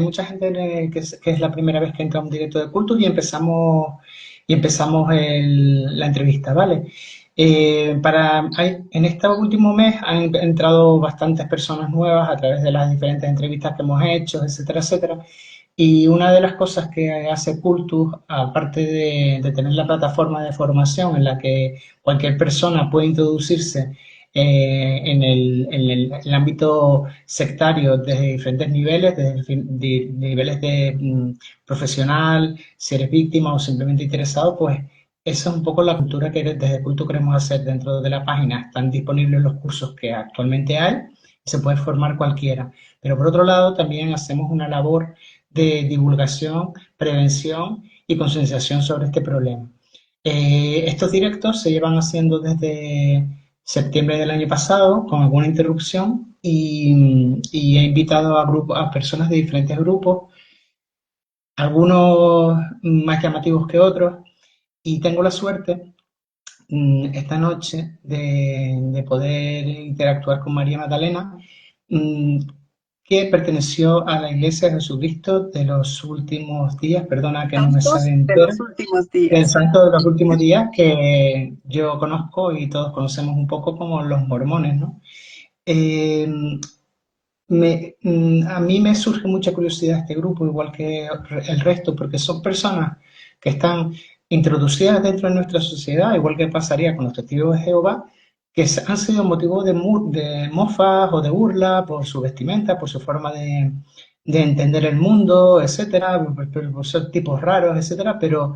mucha gente que es la primera vez que entra a un directo de Cultus y empezamos la entrevista, ¿vale? En este último mes han entrado bastantes personas nuevas a través de las diferentes entrevistas que hemos hecho, etcétera, etcétera. Y una de las cosas que hace Cultus, aparte de tener la plataforma de formación en la que cualquier persona puede introducirse en el ámbito sectario desde diferentes niveles, desde niveles de profesional, si eres víctima o simplemente interesado, pues esa es un poco la cultura que desde Cultus queremos hacer dentro de la página. Están disponibles los cursos que actualmente hay y se puede formar cualquiera. Pero por otro lado, también hacemos una labor de divulgación, prevención y concienciación sobre este problema. Estos directos se llevan haciendo desde septiembre del año pasado, con alguna interrupción, y he invitado a personas de diferentes grupos, algunos más llamativos que otros, y tengo la suerte esta noche de poder interactuar con María Magdalena, mm, que perteneció a la Iglesia de Jesucristo de los últimos días, perdona que no me sale Santos de entero, los últimos del días. santo de los últimos días que yo conozco y todos conocemos un poco como los mormones, ¿no? Eh, a mí me surge mucha curiosidad este grupo, igual que el resto, porque son personas que están introducidas dentro de nuestra sociedad, igual que pasaría con los testigos de Jehová, que han sido motivo de mofas o de burla por su vestimenta, por su forma de entender el mundo, etcétera, por ser tipos raros, etcétera, pero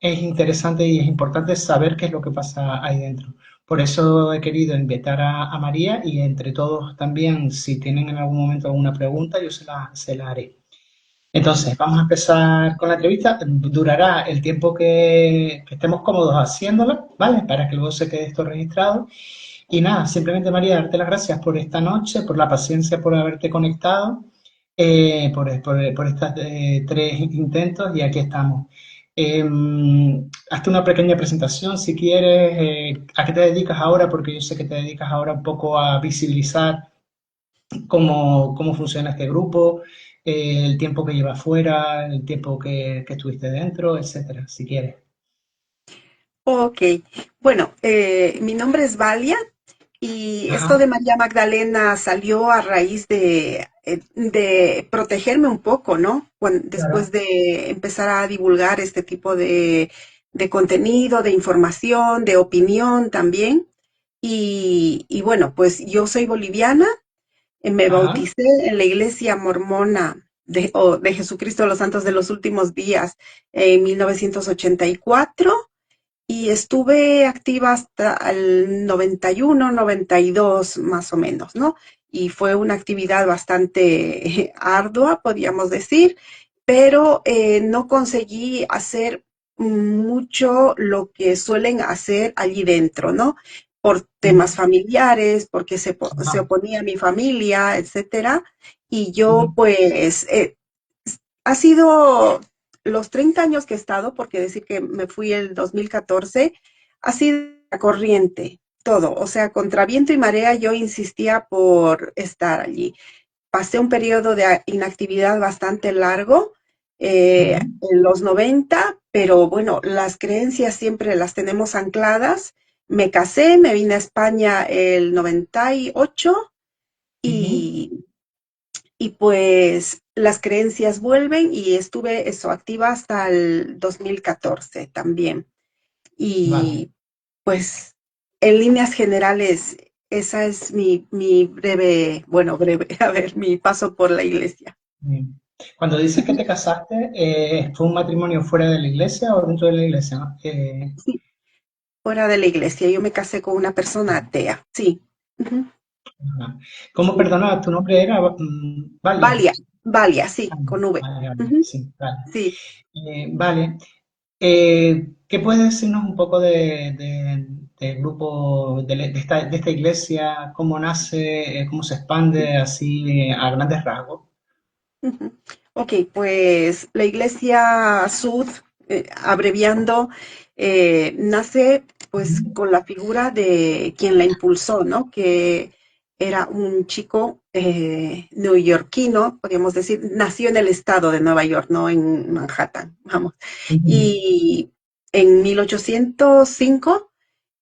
es interesante y es importante saber qué es lo que pasa ahí dentro. Por eso he querido invitar a María y entre todos también, si tienen en algún momento alguna pregunta, yo se la haré. Entonces, vamos a empezar con la entrevista. Durará el tiempo que estemos cómodos haciéndola, ¿vale? Para que luego se quede esto registrado. Y nada, simplemente María, darte las gracias por esta noche, por la paciencia, por haberte conectado, por estos tres intentos y aquí estamos. Eh, Hazte una pequeña presentación si quieres, a qué te dedicas ahora, porque yo sé que te dedicas ahora un poco a visibilizar cómo funciona este grupo, el tiempo que llevas fuera, el tiempo que estuviste dentro, etcétera, si quieres. Ok, bueno, mi nombre es Valia y esto Ajá, de María Magdalena salió a raíz de protegerme un poco, ¿no? Después claro. de empezar a divulgar este tipo de contenido, de información, de opinión también. Y bueno, pues yo soy boliviana, me Ajá, bauticé en la iglesia mormona de Jesucristo de los Santos de los Últimos Días en 1984 y estuve activa hasta el 91, 92 más o menos, ¿no? Y fue una actividad bastante ardua, podríamos decir, pero no conseguí hacer mucho lo que suelen hacer allí dentro, ¿no? Por temas ujú, familiares, porque se ajá, oponía a mi familia, etcétera. Y yo, ujú, pues, ha sido los 30 años que he estado, porque decir que me fui el 2014, ha sido la corriente, todo. O sea, contra viento y marea yo insistía por estar allí. Pasé un periodo de inactividad bastante largo ujú, en los 90, pero bueno, las creencias siempre las tenemos ancladas. Me casé, me vine a España el 98 ujú. y y pues las creencias vuelven y estuve eso activa hasta el 2014 también. Vale. Y pues en líneas generales, esa es mi breve, bueno, breve, a ver, mi paso por la iglesia. Bien. Cuando dices que te casaste, ¿fue un matrimonio fuera de la iglesia o dentro de la iglesia? ¿No? Sí, fuera de la iglesia, yo me casé con una persona atea, sí. Ujú, Ajá. ¿Cómo, sí. perdona, tu nombre era Valia? Valia, Valia, sí, Vale, con V. vale, vale, Ujú, sí, vale. sí. Vale. ¿Qué puedes decirnos un poco del grupo, de esta iglesia, cómo nace, cómo se expande así a grandes rasgos? Ujú. Ok, pues la Iglesia Sud, abreviando, nace pues Ujú, con la figura de quien la impulsó, ¿no? Que era un chico neoyorquino, podríamos decir, nació en el estado de Nueva York, no en Manhattan, vamos. Ujú, Y en 1805,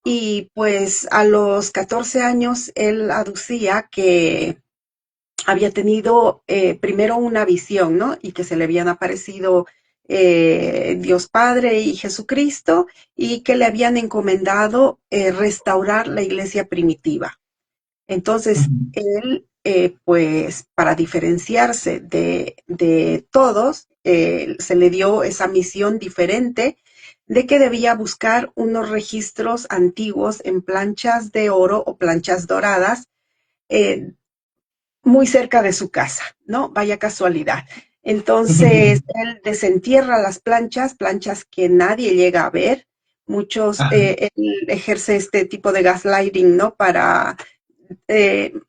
y pues a los 14 años él aducía que había tenido primero una visión, ¿no? Y que se le habían aparecido Dios Padre y Jesucristo y que le habían encomendado restaurar la iglesia primitiva. Entonces, ujú, él, pues, para diferenciarse de todos, se le dio esa misión diferente de que debía buscar unos registros antiguos en planchas de oro o planchas doradas eh, muy cerca de su casa, ¿no? Vaya casualidad. Entonces, ujú. él desentierra las planchas, planchas que nadie llega a ver. Muchos, Ajá, él ejerce este tipo de gaslighting, ¿no? Para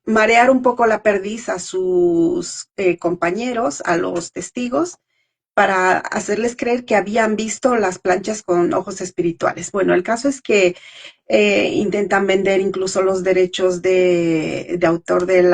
marear un poco la perdiz a sus compañeros, a los testigos, para hacerles creer que habían visto las planchas con ojos espirituales. Bueno, el caso es que intentan vender incluso los derechos de autor del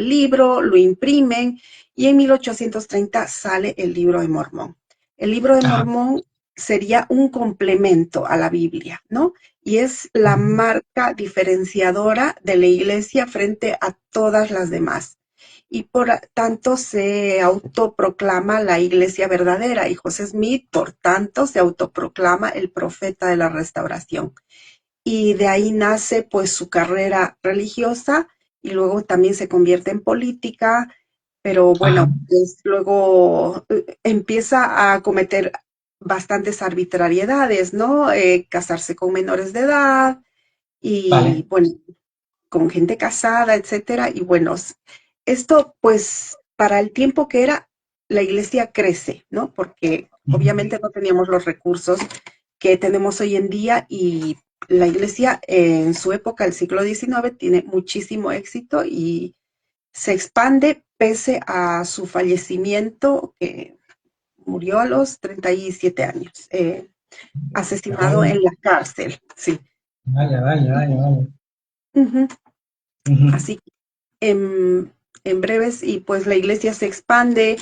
libro, lo imprimen y en 1830 sale el libro de Mormón. El libro de ajá, Mormón sería un complemento a la Biblia, ¿no? Y es la ujú, marca diferenciadora de la iglesia frente a todas las demás y por tanto se autoproclama la iglesia verdadera y José Smith, por tanto, se autoproclama el profeta de la restauración. Y de ahí nace pues su carrera religiosa y luego también se convierte en política, pero ajá, bueno, pues luego empieza a cometer bastantes arbitrariedades, ¿no? Casarse con menores de edad y vale. bueno, con gente casada, etcétera. Y bueno, esto pues para el tiempo que era, la iglesia crece, ¿no? Porque Ujú, obviamente no teníamos los recursos que tenemos hoy en día y la iglesia en su época, el siglo XIX, tiene muchísimo éxito y se expande pese a su fallecimiento, que murió a los 37 años, asesinado vaya, en la cárcel, sí. vaya, vaya, vaya, vaya. Uh -huh. Ujú, Así en breves y pues la iglesia se expande,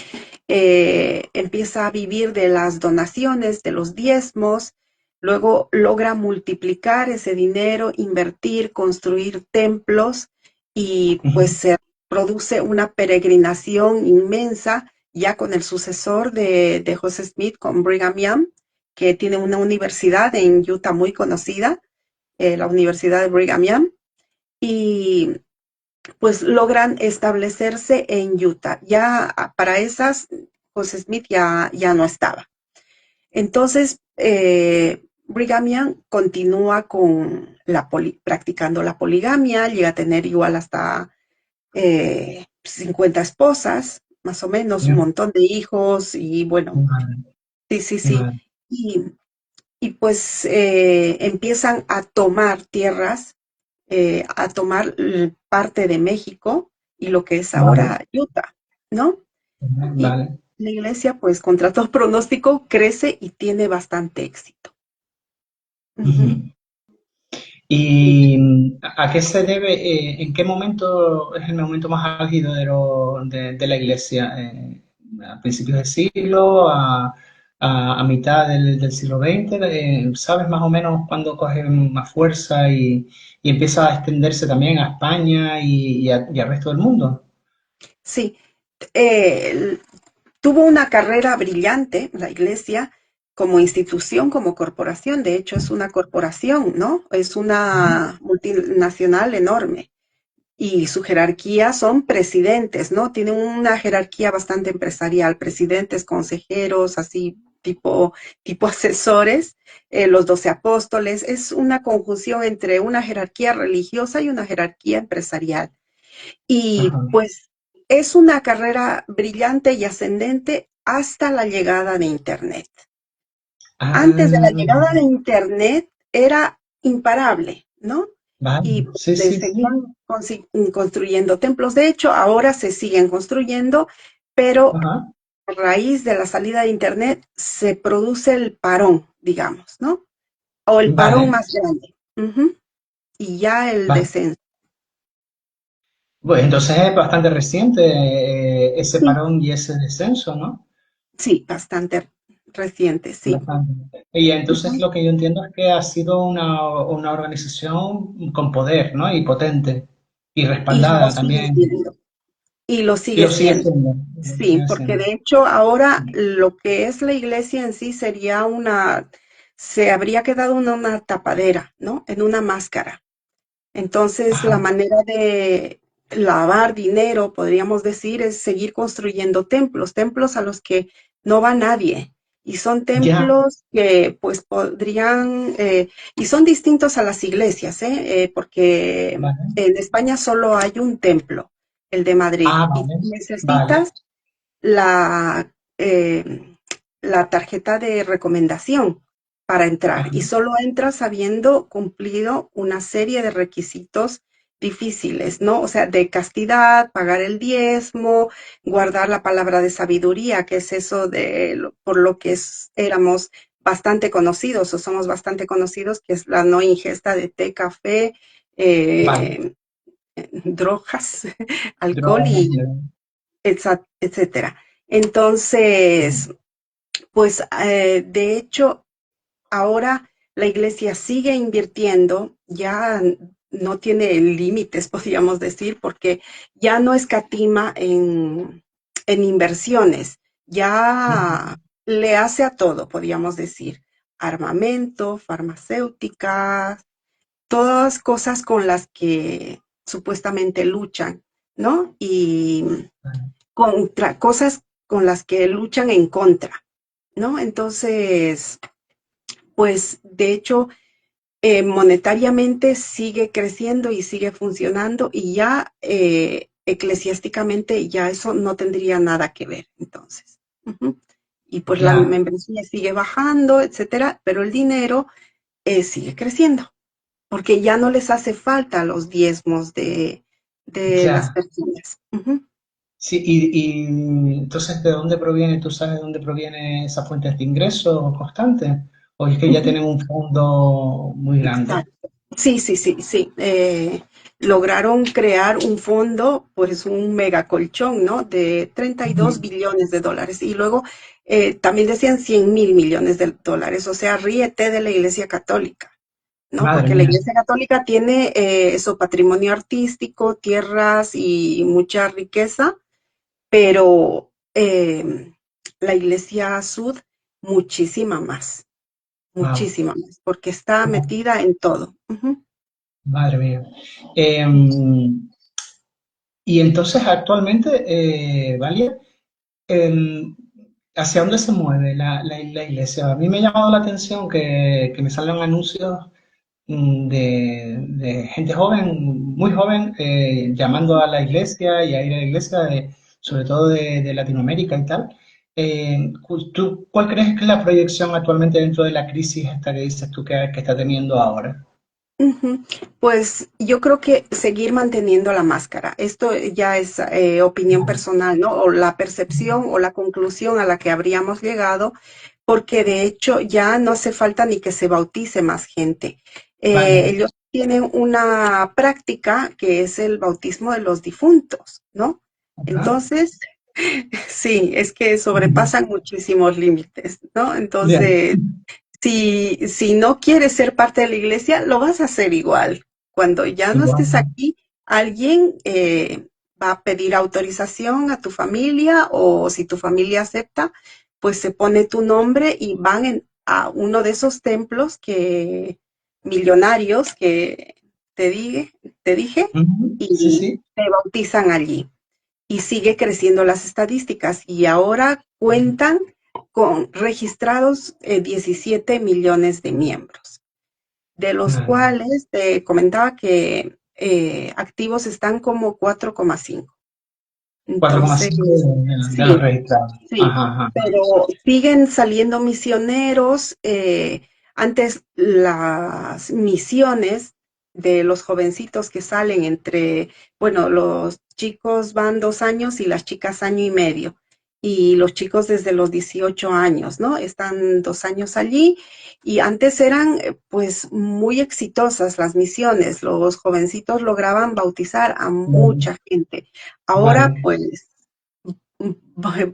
empieza a vivir de las donaciones, de los diezmos, luego logra multiplicar ese dinero, invertir, construir templos y pues ujú, se produce una peregrinación inmensa ya con el sucesor de José Smith, con Brigham Young, que tiene una universidad en Utah muy conocida, la Universidad de Brigham Young, y pues logran establecerse en Utah. Ya para esas, José Smith ya no estaba. Entonces, Brigham Young continúa con practicando la poligamia, llega a tener igual hasta 50 esposas, más o menos, un ya, montón de hijos y bueno, vale, sí, sí, sí. vale, Y, y pues empiezan a tomar tierras, a tomar parte de México y lo que es vale, ahora Utah, ¿no? Y vale. la iglesia, pues contra todo pronóstico, crece y tiene bastante éxito. Ujú. Ujú. ¿Y a qué se debe, en qué momento es el momento más álgido de la iglesia? ¿A principios del siglo, a mitad del siglo XX? ¿Sabes más o menos cuándo coge más fuerza y empieza a extenderse también a España y al resto del mundo? Sí, eh, tuvo una carrera brillante la iglesia como institución, como corporación. De hecho, es una corporación, ¿no? Es Ujú. una multinacional enorme. Y su jerarquía son presidentes, ¿no? Tienen una jerarquía bastante empresarial, presidentes, consejeros, así tipo asesores, los 12 apóstoles. Es una conjunción entre una jerarquía religiosa y una jerarquía empresarial. Y Ajá. pues es una carrera brillante y ascendente hasta la llegada de Internet. Antes de la Ah, llegada de Internet era imparable, ¿no? vale, Y sí, se sí, sí. seguían construyendo templos. De hecho, ahora se siguen construyendo, pero Ajá, a raíz de la salida de Internet se produce el parón, digamos, ¿no? O el parón vale, más grande. Ujú. Y ya el vale. descenso. Pues entonces es bastante reciente ese Sí, parón y ese descenso, ¿no? sí, bastante reciente, sí. Bastante. Y entonces Ujú. lo que yo entiendo es que ha sido una organización con poder, ¿no? Y potente y Y lo respaldada sigue también. siendo, y lo Y sigue lo sigue siendo. siendo, lo Sí, sigue porque siendo. de hecho ahora lo que es la iglesia en sí sería se habría quedado en una tapadera, ¿no? En una máscara. Entonces, la Ajá, manera de lavar dinero, podríamos decir, es seguir construyendo templos, templos a los que no va nadie. Y son ya, templos que pues podrían, y son distintos a las iglesias, ¿eh? Porque vale. en España solo hay un templo, el de Madrid, Ah, y vale, vale. necesitas la, eh, la tarjeta de recomendación para entrar Ajá, y solo entras habiendo cumplido una serie de requisitos difíciles, ¿no? O sea, de castidad, pagar el diezmo, guardar la palabra de sabiduría, que es eso por lo que éramos bastante conocidos o somos bastante conocidos, que es la no ingesta de té, café, vale. eh, drogas, alcohol Drogas, y etcétera. Entonces, pues de hecho, ahora la iglesia sigue invirtiendo, ya no tiene límites, podríamos decir, porque ya no escatima en inversiones, ujú, ya le hace a todo, podríamos decir, armamento, farmacéuticas, todas cosas con las que supuestamente luchan, ¿no? Y vale. contra cosas con las que luchan en contra, ¿no? Entonces, pues de hecho, monetariamente sigue creciendo y sigue funcionando y ya eclesiásticamente ya eso no tendría nada que ver, entonces. Ujú. Y pues la Ya, membresía sigue bajando, etcétera, pero el dinero sigue creciendo, porque ya no les hace falta los diezmos de las ya. personas. Ujú. Sí, y entonces, ¿de dónde proviene? ¿Tú sabes de dónde proviene esa fuente de ingreso constante? ¿O es que ya Ujú. tienen un fondo muy grande? Exacto. Sí, sí, sí, sí. Lograron crear un fondo, pues un megacolchón, ¿no? De 32 Ujú. billones de dólares. Y luego también decían 100.000 millones de dólares. O sea, ríete de la Iglesia Católica, ¿no? Madre Porque la mía. Iglesia Católica tiene eso, patrimonio artístico, tierras y mucha riqueza, pero la Iglesia Sud, Wow. muchísima más, porque está metida en todo. Ujú. Madre mía. Y entonces actualmente, Valia, em, ¿hacia dónde se mueve la iglesia? A mí me ha llamado la atención que me salgan anuncios de gente joven, muy joven, llamando a la iglesia y a ir a la iglesia, sobre todo de Latinoamérica y tal. ¿Tú cuál crees que es la proyección actualmente dentro de la crisis esta que dices tú que está teniendo ahora? Ujú. Pues yo creo que seguir manteniendo la máscara. Esto ya es opinión Vale. personal, ¿no? O la percepción o la conclusión a la que habríamos llegado, porque de hecho ya no hace falta ni que se bautice más gente. Vale. Ellos tienen una práctica que es el bautismo de los difuntos, ¿no? Ajá. Entonces, sí, es que Ujú. sobrepasan muchísimos límites, ¿no? Bien. Entonces, si no quieres ser parte de la iglesia, lo vas a hacer igual. Cuando ya no Igual. estés aquí, alguien va a pedir autorización a tu familia o si tu familia acepta, pues se pone tu nombre y van a uno de esos templos millonarios que te dije Ujú. Sí, y sí. te bautizan allí y sigue creciendo las estadísticas y ahora cuentan con registrados 17 millones de miembros, de los Madre mía. cuales te comentaba que activos están como 4,5. Entonces, 4,5 de los sí, registrados. sí, Ajá, ajá. pero siguen saliendo misioneros. Antes las misiones de los jovencitos que salen bueno, los chicos van 2 años y las chicas año y medio. y los chicos desde los 18 años, ¿no? Están 2 años allí y antes eran pues muy exitosas las misiones, los jovencitos lograban bautizar a Mm, mucha gente. Ahora vale. pues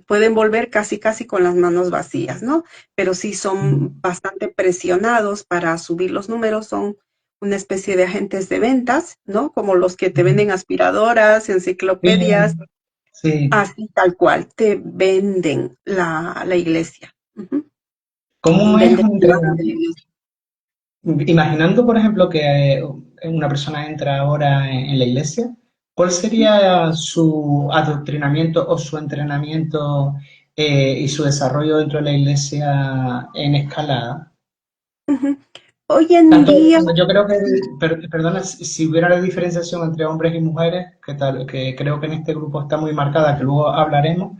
pueden volver casi casi con las manos vacías, ¿no? Pero sí son Mm, bastante presionados para subir los números, son una especie de agentes de ventas, ¿no? Como los que te mm. venden aspiradoras, Sí, enciclopedias, sí. así tal cual, te venden la iglesia. Ujú. ¿Cómo es Venden un la imagen de la entrenamiento? iglesia. Imaginando, por ejemplo, que una persona entra ahora en la iglesia, ¿cuál Ujú, sería su adoctrinamiento o su entrenamiento y su desarrollo dentro de la iglesia en escalada? ujú. Hoy en Tanto, día, yo creo que, perdona, si hubiera la diferenciación entre hombres y mujeres, que tal, que creo que en este grupo está muy marcada, que luego hablaremos,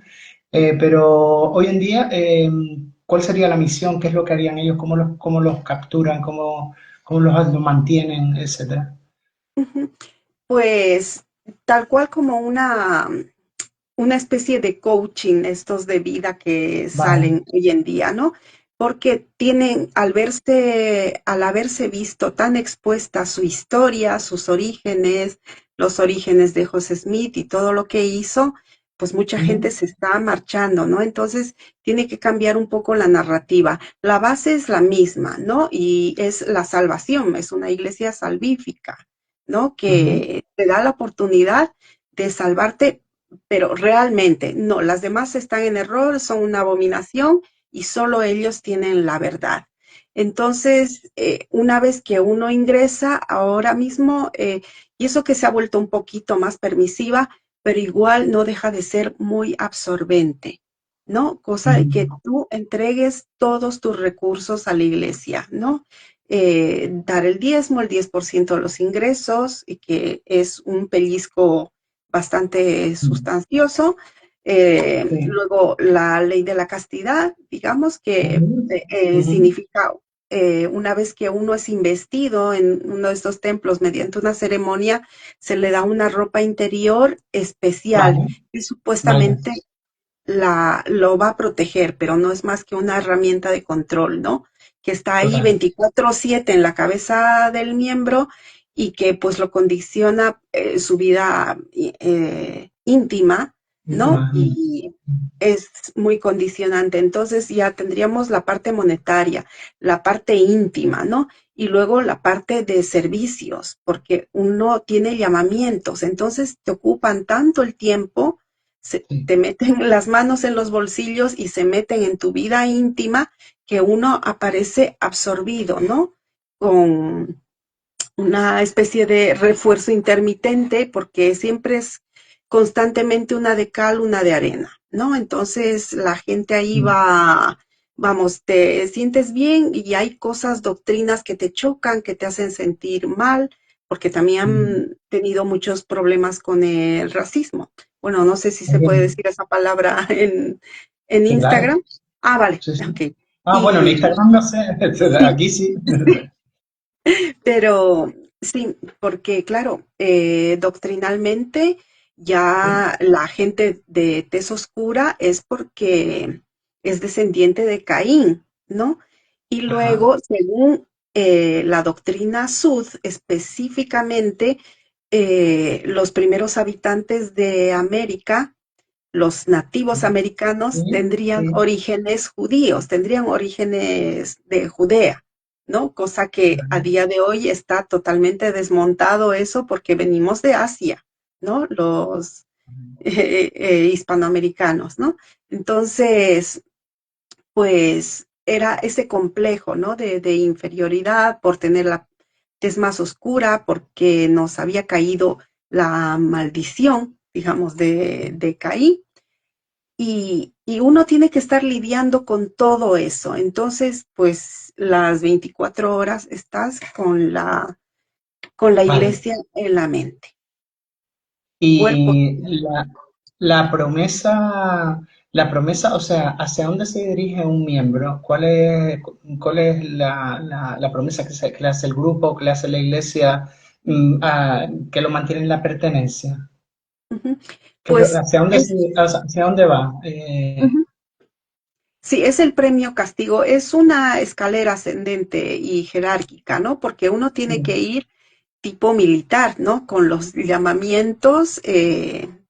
pero hoy en día, ¿cuál sería la misión? ¿Qué es lo que harían ellos? Cómo los capturan? ¿Cómo los mantienen? Etcétera. ujú, pues tal cual como una especie de coaching, estos de vida que Vale. salen hoy en día, ¿no? Porque tienen, al haberse visto tan expuesta su historia, sus orígenes, los orígenes de José Smith y todo lo que hizo, pues mucha gente Ujú, se está marchando, ¿no? Entonces tiene que cambiar un poco la narrativa. La base es la misma, ¿no? Y es la salvación, es una iglesia salvífica, ¿no? ujú, Que te da la oportunidad de salvarte, pero realmente no, las demás están en error, son una abominación y solo ellos tienen la verdad. Entonces, una vez que uno ingresa ahora mismo, y eso que se ha vuelto un poquito más permisiva, pero igual no deja de ser muy absorbente, ¿no? Cosa de que ujú, tú entregues todos tus recursos a la iglesia, ¿no? Dar el diezmo, el 10% de los ingresos, y que es un pellizco bastante ujú. sustancioso. Sí. Luego, la ley de la castidad, digamos que Ujú, ujú. significa, una vez que uno es investido en uno de estos templos mediante una ceremonia, se le da una ropa interior especial Vale, que vale. supuestamente lo va a proteger, pero no es más que una herramienta de control, ¿no? Que está ahí Total. 24/7 en la cabeza del miembro y que pues lo condiciona su vida íntima, ¿no? Íntima. Y es muy condicionante. Entonces ya tendríamos la parte monetaria, la parte íntima, ¿no? Y luego la parte de servicios, porque uno tiene llamamientos, entonces te ocupan tanto el tiempo, Sí. te meten las manos en los bolsillos y se meten en tu vida íntima, que uno aparece absorbido, ¿no? Con una especie de refuerzo intermitente, porque siempre es constantemente una de cal, una de arena, ¿no? Entonces la gente ahí Mm. va, vamos, te sientes bien y hay cosas, doctrinas que te chocan, que te hacen sentir mal, porque también Mm. han tenido muchos problemas con el racismo. Bueno, no sé si se puede Bien. decir esa palabra en Sí, claro. Instagram. Ah, vale, Sí, sí. ok. Ah, bueno, en Y Instagram no sé, aquí sí. pero sí, porque claro, doctrinalmente Sí. ya la gente de tez oscura es porque es descendiente de Caín, ¿no? Y Ajá. luego, según la doctrina Sud, específicamente, los primeros habitantes de América, los nativos americanos, Sí, tendrían sí. orígenes judíos, tendrían orígenes de Judea, ¿no? Cosa que a día de hoy está totalmente desmontado eso porque venimos de Asia, ¿no? Los hispanoamericanos, ¿no? Entonces, pues era ese complejo, ¿no? De inferioridad por tener la tez más oscura, porque nos había caído la maldición, digamos, de Caín y uno tiene que estar lidiando con todo eso. Entonces, pues las 24 horas estás con la Vale. iglesia en la mente. Cuerpo. Y la promesa, la promesa, o sea, ¿hacia dónde se dirige un miembro? Cuál es la promesa que le hace el grupo, que le hace la iglesia, que lo mantiene en la pertenencia? Ujú. Pero Pues ¿hacia dónde, es, hacia dónde va? ujú. Sí, es el premio castigo, es una escalera ascendente y jerárquica, ¿no? Porque uno tiene que ir tipo militar, ¿no? Con los llamamientos,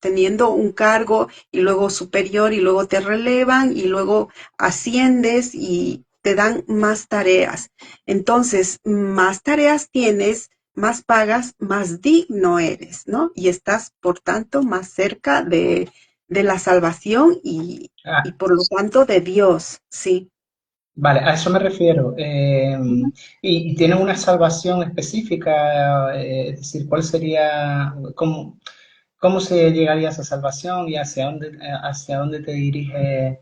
teniendo un cargo y luego superior y luego te relevan y luego asciendes y te dan más tareas. Entonces, más tareas tienes, más pagas, más digno eres, ¿no? Y estás, por tanto, más cerca de la salvación y Ah, por lo tanto de Dios, sí. vale, a eso me refiero. Y tiene una salvación específica? Es decir, ¿cuál sería, cómo se llegaría a esa salvación y hacia dónde te dirige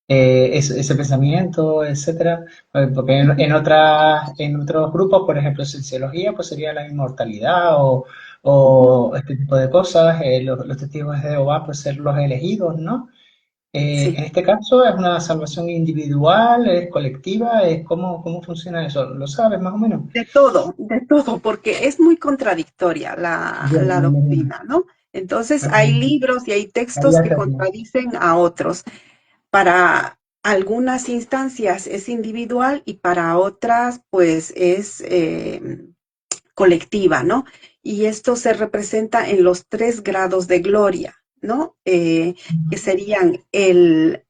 ese pensamiento, etcétera? Porque en otros grupos, por ejemplo, Cienciología, pues sería la inmortalidad o este tipo de cosas. Los testigos de Jehová, pues ser los elegidos, ¿no? En Sí. este caso, ¿es una salvación individual, es colectiva? ¿Cómo funciona eso? ¿Lo sabes más o menos? De todo, porque es muy contradictoria la Bien, bien, bien. doctrina, ¿no? Entonces hay Mm, libros y hay la vida textos que eterna. contradicen a otros. Para algunas instancias es individual y para otras pues es colectiva, ¿no? Y esto se representa en los 3 grados de gloria, ¿no? Que serían el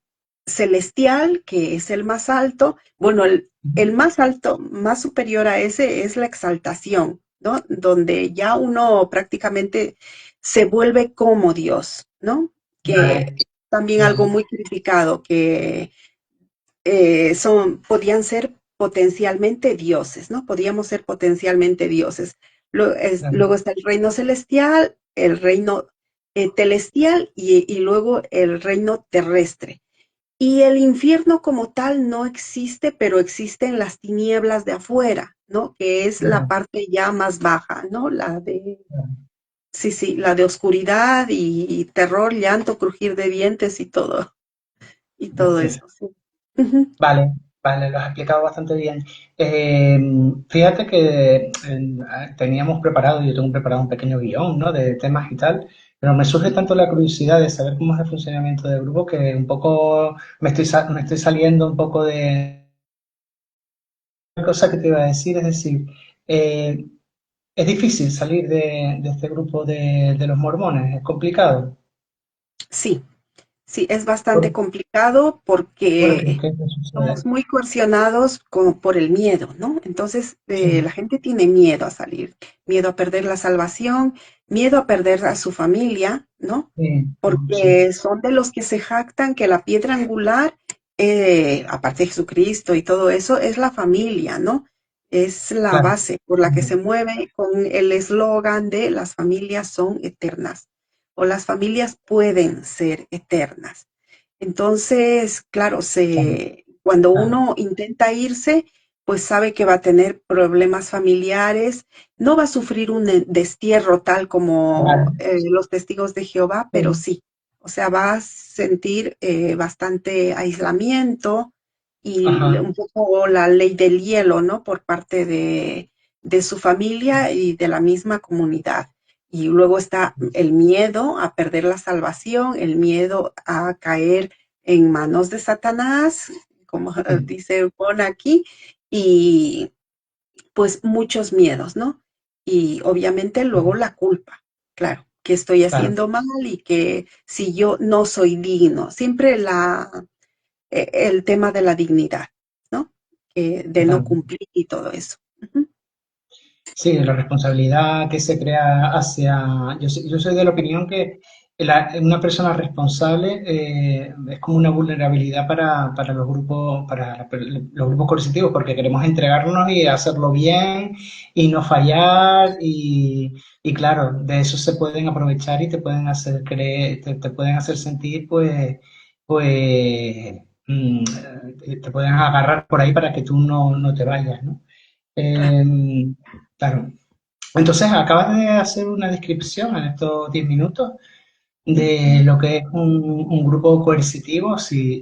celestial, que es el más alto. Bueno, el más alto, más superior a ese es la exaltación, ¿no? Donde ya uno prácticamente se vuelve como Dios, ¿no? Que Vale, también algo vale. muy criticado, que podían ser potencialmente dioses, ¿no? Podíamos ser potencialmente dioses. Claro. Luego está el reino celestial, el reino telestial y luego el reino terrestre. Y el infierno como tal no existe, pero existen las tinieblas de afuera, ¿no? Que es la Claro, parte ya más baja, ¿no? claro. Sí, sí, la de oscuridad y terror, llanto, crujir de dientes y todo Entiendo. eso, sí. Ujú. Vale, vale, lo has explicado bastante bien. Eh, Fíjate que teníamos preparado, yo tengo preparado un pequeño guión, ¿no? De temas y tal, pero me surge tanto la curiosidad de saber cómo es el funcionamiento del grupo que un poco me estoy saliendo un poco de una cosa que te iba a decir, es decir, eh, es difícil salir de este grupo de los mormones, es complicado. Sí, sí, es bastante ¿Por, complicado por porque qué te sucede? somos muy coercionados como por el miedo, ¿no? Entonces, Sí, la gente tiene miedo a salir, miedo a perder la salvación, miedo a perder a su familia, ¿no? sí, sí, Porque son de los que se jactan que la piedra angular, aparte de Jesucristo y todo eso, es la familia, ¿no? Es la claro. base por la que se mueve con el eslogan de las familias son eternas o las familias pueden ser eternas. Entonces, claro, Claro. cuando Ah, uno intenta irse, pues sabe que va a tener problemas familiares, no va a sufrir un destierro tal como vale. los testigos de Jehová, pero Sí. sí, o sea, va a sentir bastante aislamiento y Ajá. un poco la ley del hielo, ¿no? Por parte de su familia y de la misma comunidad. Y luego está el miedo a perder la salvación, el miedo a caer en manos de Satanás, como Sí, dice Bon aquí, y pues muchos miedos, ¿no? Y obviamente luego la culpa, claro, que estoy claro. haciendo mal y que si yo no soy digno, siempre el tema de la dignidad, ¿no? De no Total. cumplir y todo eso. Ujú. Sí, la responsabilidad que se crea hacia... yo soy de la opinión que una persona responsable es como una vulnerabilidad para los grupos, los grupos coercitivos, porque queremos entregarnos y hacerlo bien y no fallar y claro, de eso se pueden aprovechar y te pueden hacer creer, te pueden hacer sentir pues te pueden agarrar por ahí para que tú no te vayas, ¿no? Claro. Eh, claro. Entonces, acabas de hacer una descripción en estos 10 minutos de lo que es un grupo coercitivo. Si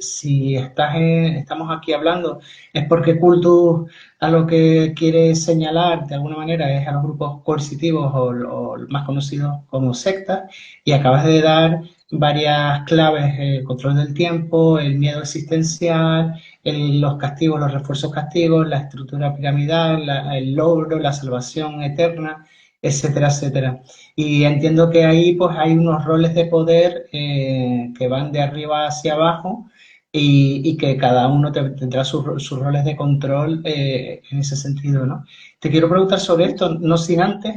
estamos aquí hablando, es porque Cultus a lo que quiere señalar de alguna manera es a los grupos coercitivos o más conocidos como sectas, y acabas de dar varias claves: el control del tiempo, el miedo existencial, los castigos, los refuerzos castigos, la estructura piramidal, el logro, la salvación eterna, etcétera, etcétera. Y entiendo que ahí pues hay unos roles de poder que van de arriba hacia abajo y que cada uno tendrá sus roles de control en ese sentido, ¿no? Te quiero preguntar sobre esto, no sin antes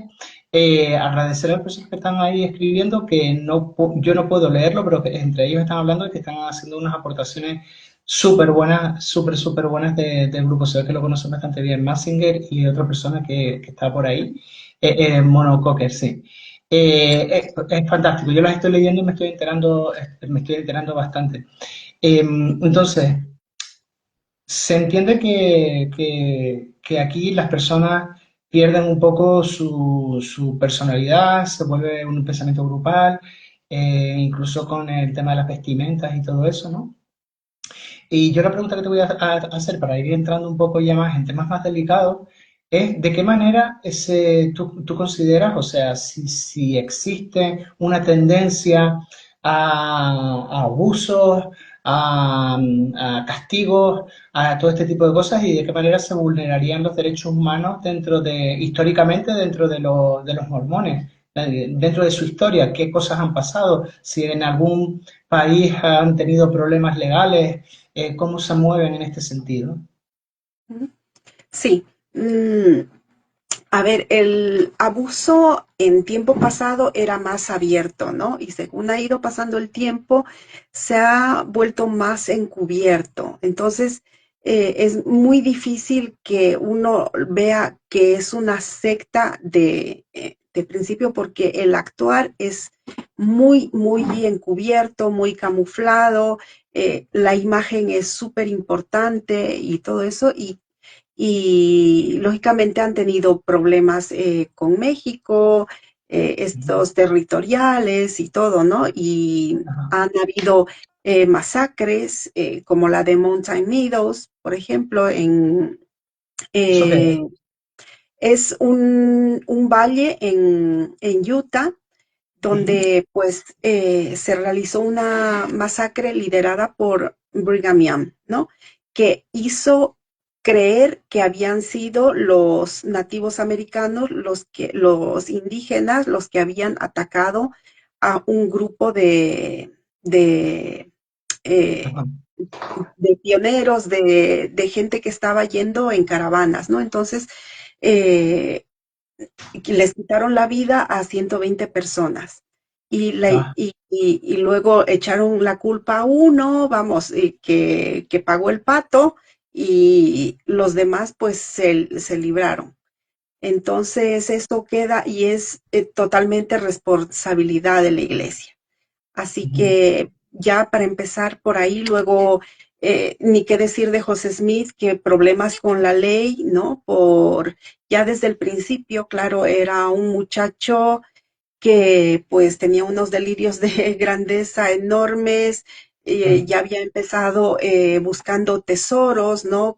agradecer a las personas que están ahí escribiendo, que no, yo no puedo leerlo, pero que entre ellos están hablando y que están haciendo unas aportaciones súper buenas, súper buenas del grupo. Se ve que lo conocen bastante bien, Massinger y otra persona que está por ahí, Mono Cocker, sí. Es fantástico, yo las estoy leyendo y me estoy enterando bastante. Entonces, se entiende que aquí las personas pierden un poco su personalidad, se vuelve un pensamiento grupal, incluso con el tema de las vestimentas y todo eso, ¿no? Y yo la pregunta que te voy a hacer para ir entrando un poco ya más en temas más delicados es de qué manera tú consideras, o sea, si existe una tendencia a abusos, a castigos, a todo este tipo de cosas y de qué manera se vulnerarían los derechos humanos históricamente dentro de los mormones, dentro de su historia, qué cosas han pasado, si en algún país han tenido problemas legales, cómo se mueven en este sentido. Sí. A ver, el abuso en tiempo pasado era más abierto, ¿no? Y según ha ido pasando el tiempo, se ha vuelto más encubierto. Entonces, es muy difícil que uno vea que es una secta de principio, porque el actuar es muy encubierto, muy camuflado, la imagen es súper importante y todo eso, y lógicamente han tenido problemas con México, estos territoriales y todo, ¿no? Y Ajá. han habido masacres como la de Mountain Meadows, por ejemplo, ¿Eso qué eh, es? es un valle en Utah Ujú. donde pues se realizó una masacre liderada por Brigham Young, ¿no? Que hizo creer que habían sido los nativos americanos, los indígenas, los que habían atacado a un grupo de, eh, Ajá. de pioneros, de gente que estaba yendo en caravanas, ¿no? Entonces, eh, les quitaron la vida a 120 personas Ah, y luego echaron la culpa a uno, vamos, que pagó el pato y los demás pues se libraron. Entonces esto queda y es totalmente responsabilidad de la iglesia. Así ujú. que ya para empezar por ahí, luego ni qué decir de José Smith, que problemas con la ley, ¿no? Ya desde el principio, claro, era un muchacho que pues tenía unos delirios de grandeza enormes, Ah, ya había empezado buscando tesoros, ¿no?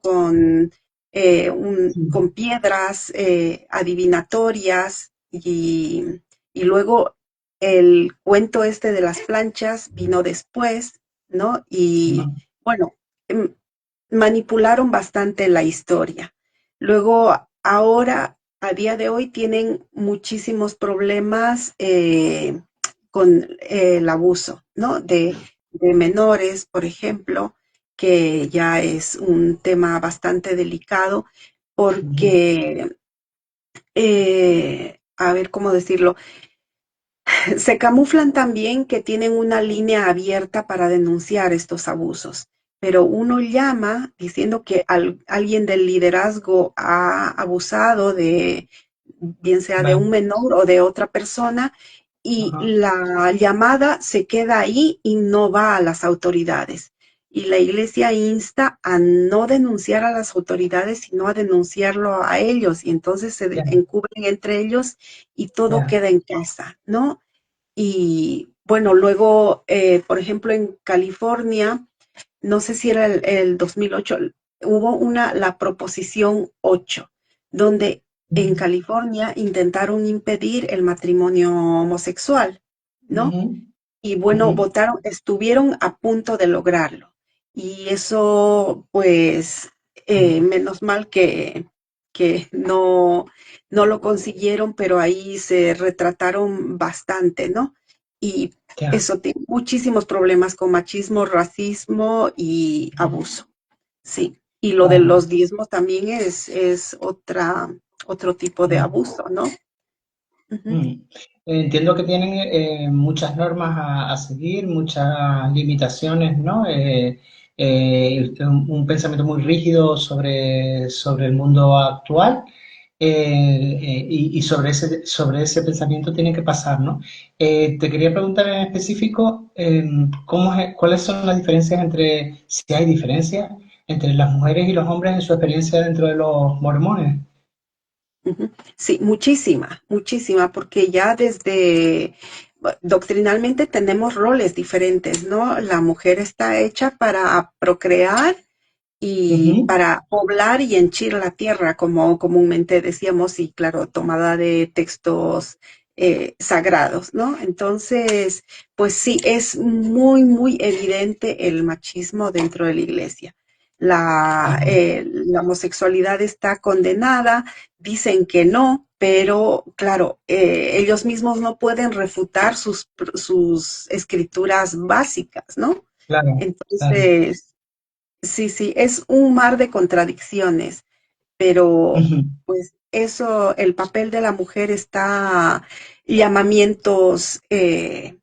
sí. Con piedras adivinatorias y luego el cuento este de las planchas vino después, ¿no? Y Ajá. bueno, manipularon bastante la historia. Luego, ahora, a día de hoy, tienen muchísimos problemas con el abuso, ¿no? De menores, por ejemplo, que ya es un tema bastante delicado Ujú. porque, a ver cómo decirlo, se camuflan también que tienen una línea abierta para denunciar estos abusos, pero uno llama diciendo que alguien del liderazgo ha abusado de, bien sea de Vale. un menor o de otra persona, y Ajá. la llamada se queda ahí y no va a las autoridades. Y la iglesia insta a no denunciar a las autoridades, sino a denunciarlo a ellos. Y entonces se Ya, encubren entre ellos y todo ya. queda en casa, ¿no? Y bueno, luego, por ejemplo, en California, no sé si era el 2008, hubo la proposición 8, donde en Ujú. California intentaron impedir el matrimonio homosexual, ¿no? Ujú. y bueno, ujú, votaron, estuvieron a punto de lograrlo. Y eso, pues, menos mal que no lo consiguieron, pero ahí se retrataron bastante, ¿no? Y ya. eso tiene muchísimos problemas con machismo, racismo y abuso. Sí. Y lo de Claro. los diezmos también es otro tipo de Mm, abuso, ¿no? Ujú. mm. Entiendo que tienen muchas normas a seguir, muchas limitaciones, ¿no? Un pensamiento muy rígido sobre el mundo actual, y sobre ese pensamiento tienen que pasar, ¿no? Te quería preguntar en específico, ¿cuáles son las diferencias si hay diferencias entre las mujeres y los hombres en su experiencia dentro de los mormones? Ujú. Sí, muchísima, muchísima, porque ya desde doctrinalmente tenemos roles diferentes, ¿no? La mujer está hecha para procrear y Ujú, para poblar y henchir la tierra, como comúnmente decíamos, y claro, tomada de textos sagrados, ¿no? Entonces, pues sí, es muy, muy evidente el machismo dentro de la iglesia. ajá, La homosexualidad está condenada, dicen que no, pero claro, ellos mismos no pueden refutar sus escrituras básicas, ¿no? claro, claro. Entonces, sí, sí, es un mar de contradicciones, pero Ujú, pues eso, el papel de la mujer está llamamientos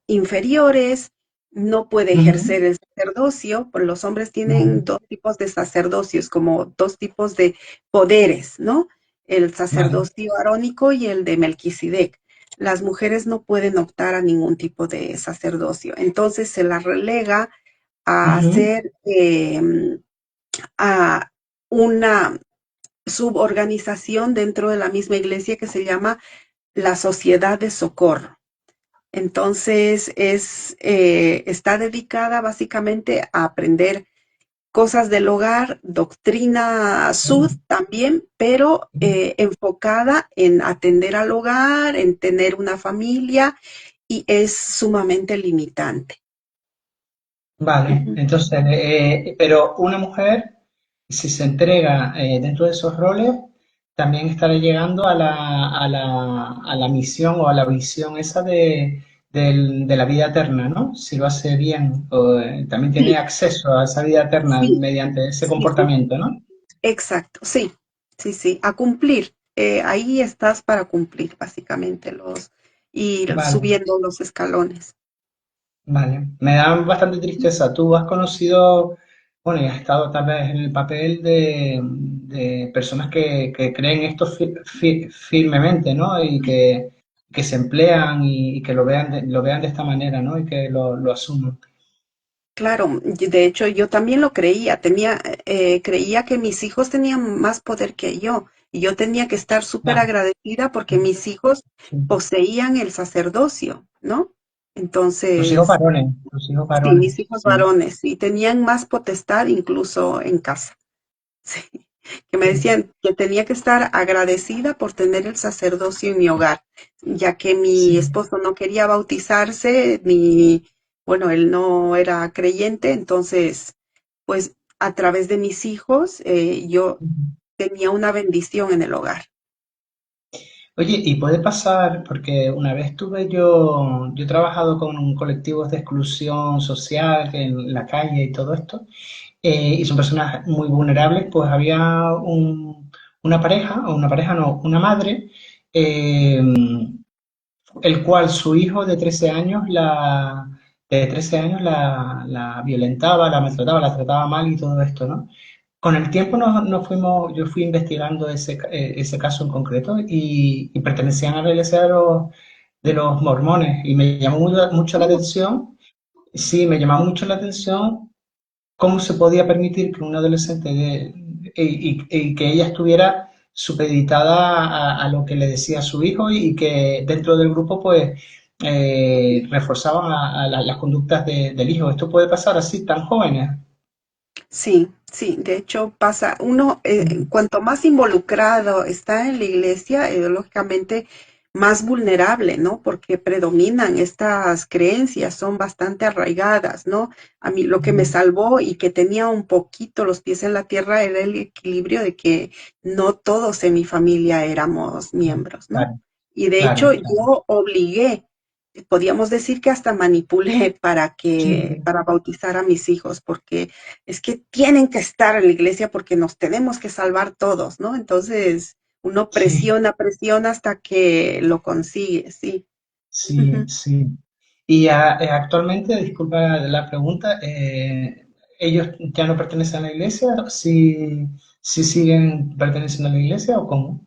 inferiores, no puede ujú, ejercer el sacerdocio, porque los hombres tienen ujú. dos tipos de sacerdocios, como dos tipos de poderes, ¿no? El Vale. sacerdocio arónico y el de Melquisedec. Las mujeres no pueden optar a ningún tipo de sacerdocio, entonces se las relega a Ujú. hacer a una suborganización dentro de la misma iglesia que se llama la Sociedad de Socorro. Entonces, está dedicada básicamente a aprender cosas del hogar, doctrina sud también, pero enfocada en atender al hogar, en tener una familia y es sumamente limitante. Vale, Ujú. entonces, pero una mujer, si se entrega dentro de esos roles, también estará llegando a la misión o a la visión esa de la vida eterna, ¿no? Si lo hace bien, también tiene Sí, acceso a esa vida eterna sí, mediante ese sí, sí. comportamiento, ¿no? Exacto, sí, sí, sí, a cumplir. Ahí estás para cumplir básicamente ir Vale. subiendo los escalones. Vale, me da bastante tristeza. Tú has conocido, bueno, y has estado tal vez en el papel de personas que creen esto firmemente, ¿no? Y que se emplean y que lo vean de esta manera, ¿no? Y que lo asuman. Claro, y de hecho yo también lo creía, creía que mis hijos tenían más poder que yo y yo tenía que estar súper Ya, agradecida porque mis hijos sí. poseían el sacerdocio, ¿no? Tus hijos Entonces, varones, tus hijos sí, varones, mis hijos sí. varones y tenían más potestad incluso en casa. Sí, que me Sí, decían que tenía que estar agradecida por tener el sacerdocio en mi hogar, ya que mi sí. esposo no quería bautizarse, ni, bueno, él no era creyente, entonces, pues a través de mis hijos, yo tenía una bendición en el hogar. Oye, y puede pasar, porque una vez yo he trabajado con colectivos de exclusión social en la calle y todo esto, y son personas muy vulnerables, pues había una pareja, o una pareja no, una madre, eh, el cual su hijo de 13 años la violentaba, la maltrataba, la trataba mal y todo esto, ¿no? Con el tiempo yo fui investigando ese caso en concreto y pertenecían a la iglesia de los mormones y me llamó mucho la Oh, atención, sí, me llamó mucho la atención cómo se podía permitir que un adolescente y que ella estuviera supeditada a lo que le decía su hijo y que dentro del grupo pues reforzaban las conductas del hijo. ¿Esto puede pasar así tan jóvenes? sí, sí, de hecho pasa, uno, Mm, cuanto más involucrado está en la iglesia, lógicamente más vulnerable, ¿no? Porque predominan estas creencias, son bastante arraigadas, ¿no? A mí lo que me Mm, salvó y que tenía un poquito los pies en la tierra era el equilibrio de que no todos en mi familia éramos miembros, ¿no? claro, Y de hecho claro, claro. yo obligué, podríamos decir que hasta manipulé Sí, para bautizar a mis hijos, porque es que tienen que estar en la iglesia porque nos tenemos que salvar todos, ¿no? Entonces, uno sí, presiona, presiona hasta que lo consigue, sí. sí, Ujú. sí. Y actualmente, disculpa la pregunta, ¿ellos ya no pertenecen a la iglesia? ¿Sí, sí siguen perteneciendo a la iglesia o cómo?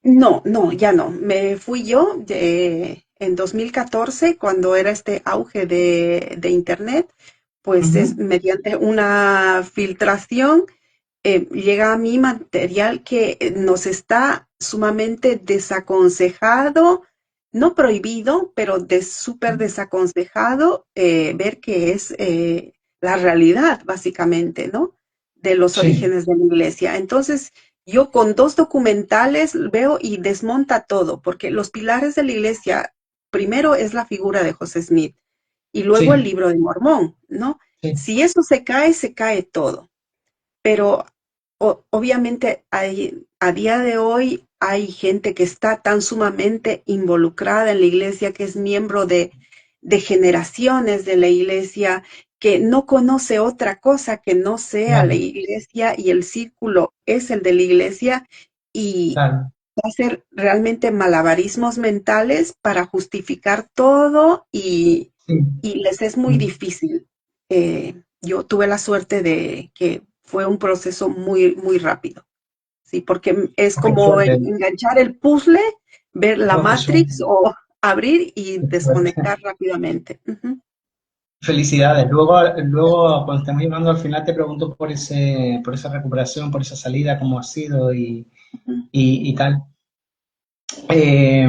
No, no, ya no. Me fui yo en 2014, cuando era este auge de Internet, pues es Ujú, mediante una filtración llega a mí material que nos está sumamente desaconsejado, no prohibido, pero súper desaconsejado ver que es la realidad, básicamente, ¿no? De los sí, orígenes de la iglesia. Entonces, yo con dos documentales veo y desmonta todo, porque los pilares de la iglesia, primero es la figura de José Smith y luego el sí, libro de Mormón, ¿no? sí, Si eso se cae todo. Pero obviamente a día de hoy hay gente que está tan sumamente involucrada en la iglesia, que es miembro de generaciones de la iglesia, que no conoce otra cosa que no sea la claro, iglesia y el círculo es el de la iglesia y claro, hacer realmente malabarismos mentales para justificar todo sí, y les es muy mm, difícil. Yo tuve la suerte de que fue un proceso muy, muy rápido, ¿sí? Porque es oh, qué como suerte, enganchar el puzzle, ver la oh, qué suerte, Matrix o abrir y qué suerte. desconectar rápidamente. Ujú, Felicidades. Luego, cuando estemos llegando al final, te pregunto por esa recuperación, por esa salida, cómo ha sido ujú, y tal. Eh,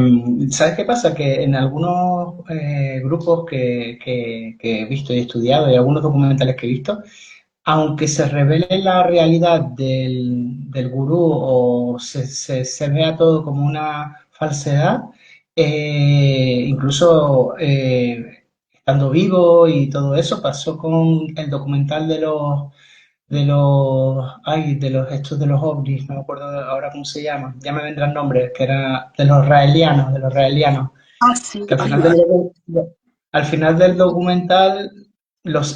¿Sabes qué pasa? Que en algunos grupos que he visto y he estudiado y algunos documentales que he visto, aunque se revele la realidad del gurú o se vea todo como una falsedad, incluso estando vivo y todo eso, pasó con el documental de los estos de los ovnis, no me acuerdo ahora cómo se llama, ya me vendrán nombres, que era de los israelianos, ah, sí, que ay, ay, al final del documental,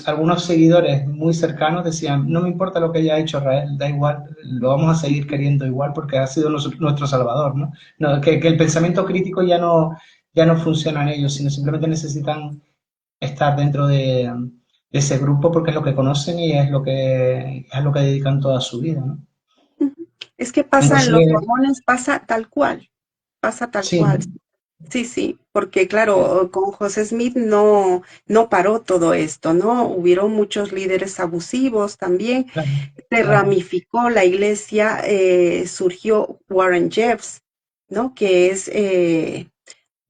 algunos seguidores muy cercanos decían, no me importa lo que haya hecho Israel, da igual, lo vamos a seguir queriendo igual porque ha sido nuestro salvador, ¿no? No, que el pensamiento crítico ya no funciona en ellos, sino simplemente necesitan estar dentro de ese grupo porque es lo que conocen y es a lo que dedican toda su vida, ¿no? ujú. Es que pasa en los Entonces, mormones, pasa tal sí, cual. Sí, sí, porque claro, con José Smith no paró todo esto, ¿no? Hubieron muchos líderes abusivos también, claro, se claro. ramificó la iglesia, surgió Warren Jeffs, ¿no? Que es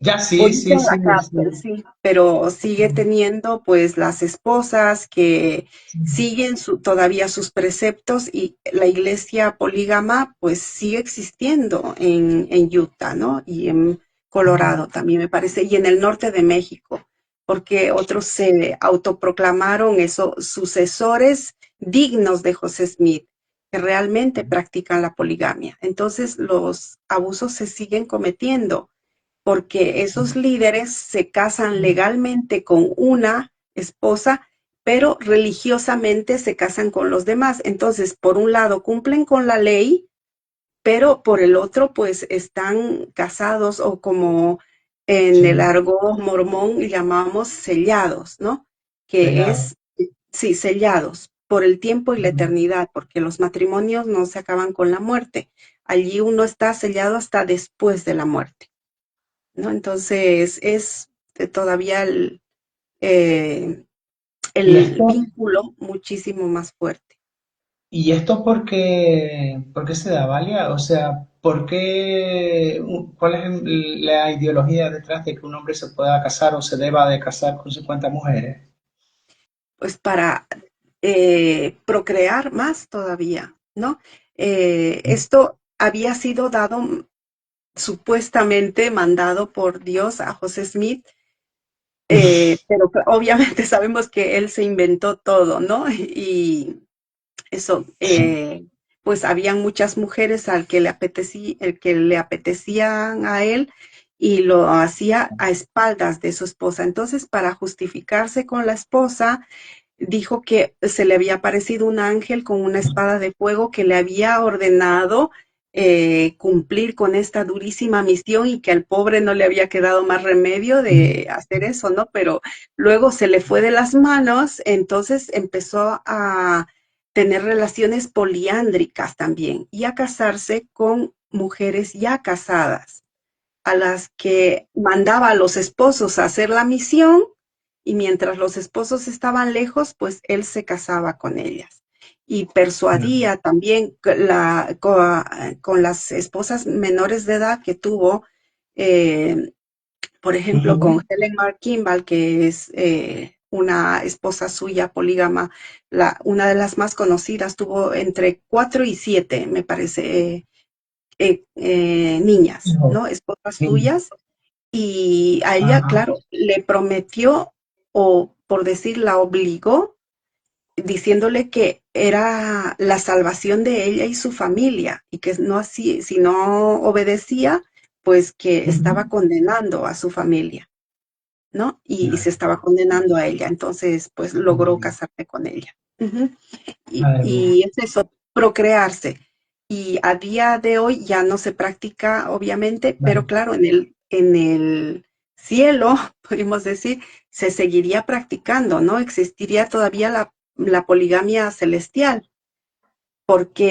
Ya, sí, ahorita sí, en la sí, cárcel, sí, sí, pero sigue teniendo pues las esposas que sí, siguen todavía sus preceptos y la iglesia polígama pues sigue existiendo en Utah, ¿no? Y en Colorado también me parece, y en el norte de México, porque otros se autoproclamaron eso, sucesores dignos de José Smith, que realmente practican la poligamia. Entonces los abusos se siguen cometiendo porque sí, esos líderes se casan legalmente con una esposa, pero religiosamente se casan con los demás. Entonces, por un lado, cumplen con la ley, pero por el otro, pues están casados o como en el sí, argot mormón llamamos sellados, ¿no? Que sellado. es, sí, sellados por el tiempo y la eternidad, porque los matrimonios no se acaban con la muerte. Allí uno está sellado hasta después de la muerte. ¿No? Entonces es todavía eh, Y el esto, vínculo muchísimo más fuerte. y esto ¿por qué se da, Valia? O sea, ¿cuál es la ideología detrás de que un hombre se pueda casar o se deba de casar con 50 mujeres? Pues para procrear más todavía, ¿no? Esto había sido dado supuestamente mandado por Dios a José Smith, pero obviamente sabemos que él se inventó todo, ¿no? Y eso, Sí. pues habían muchas mujeres al que le apetecía, el que le apetecían a él y lo hacía a espaldas de su esposa. Entonces, para justificarse con la esposa, dijo que se le había aparecido un ángel con una espada de fuego que le había ordenado cumplir con esta durísima misión y que al pobre no le había quedado más remedio de hacer eso, ¿no? Pero luego se le fue de las manos, entonces empezó a tener relaciones poliándricas también y a casarse con mujeres ya casadas, a las que mandaba a los esposos a hacer la misión y mientras los esposos estaban lejos, pues él se casaba con ellas. Y persuadía también con las esposas menores de edad que tuvo, eh, por ejemplo, con Ujú. Helen Mar Kimball, que es una esposa suya polígama, una de las más conocidas, tuvo entre 4 y 7, me parece, niñas, Hijo. ¿no? Esposas Sí. suyas, y a ella, Ajá. claro, le prometió, o por decir, la obligó, diciéndole que era la salvación de ella y su familia, y que no así, si no obedecía, pues que estaba Ujú. condenando a su familia, ¿no? Y se Madre, estaba condenando a ella, entonces, pues madre logró mía. casarse con ella. Ujú. Madre mía. Y es eso, procrearse. Y a día de hoy ya no se practica, obviamente, pero Vale. claro, en el cielo, podríamos decir, se seguiría practicando, ¿no? Existiría todavía la poligamia celestial,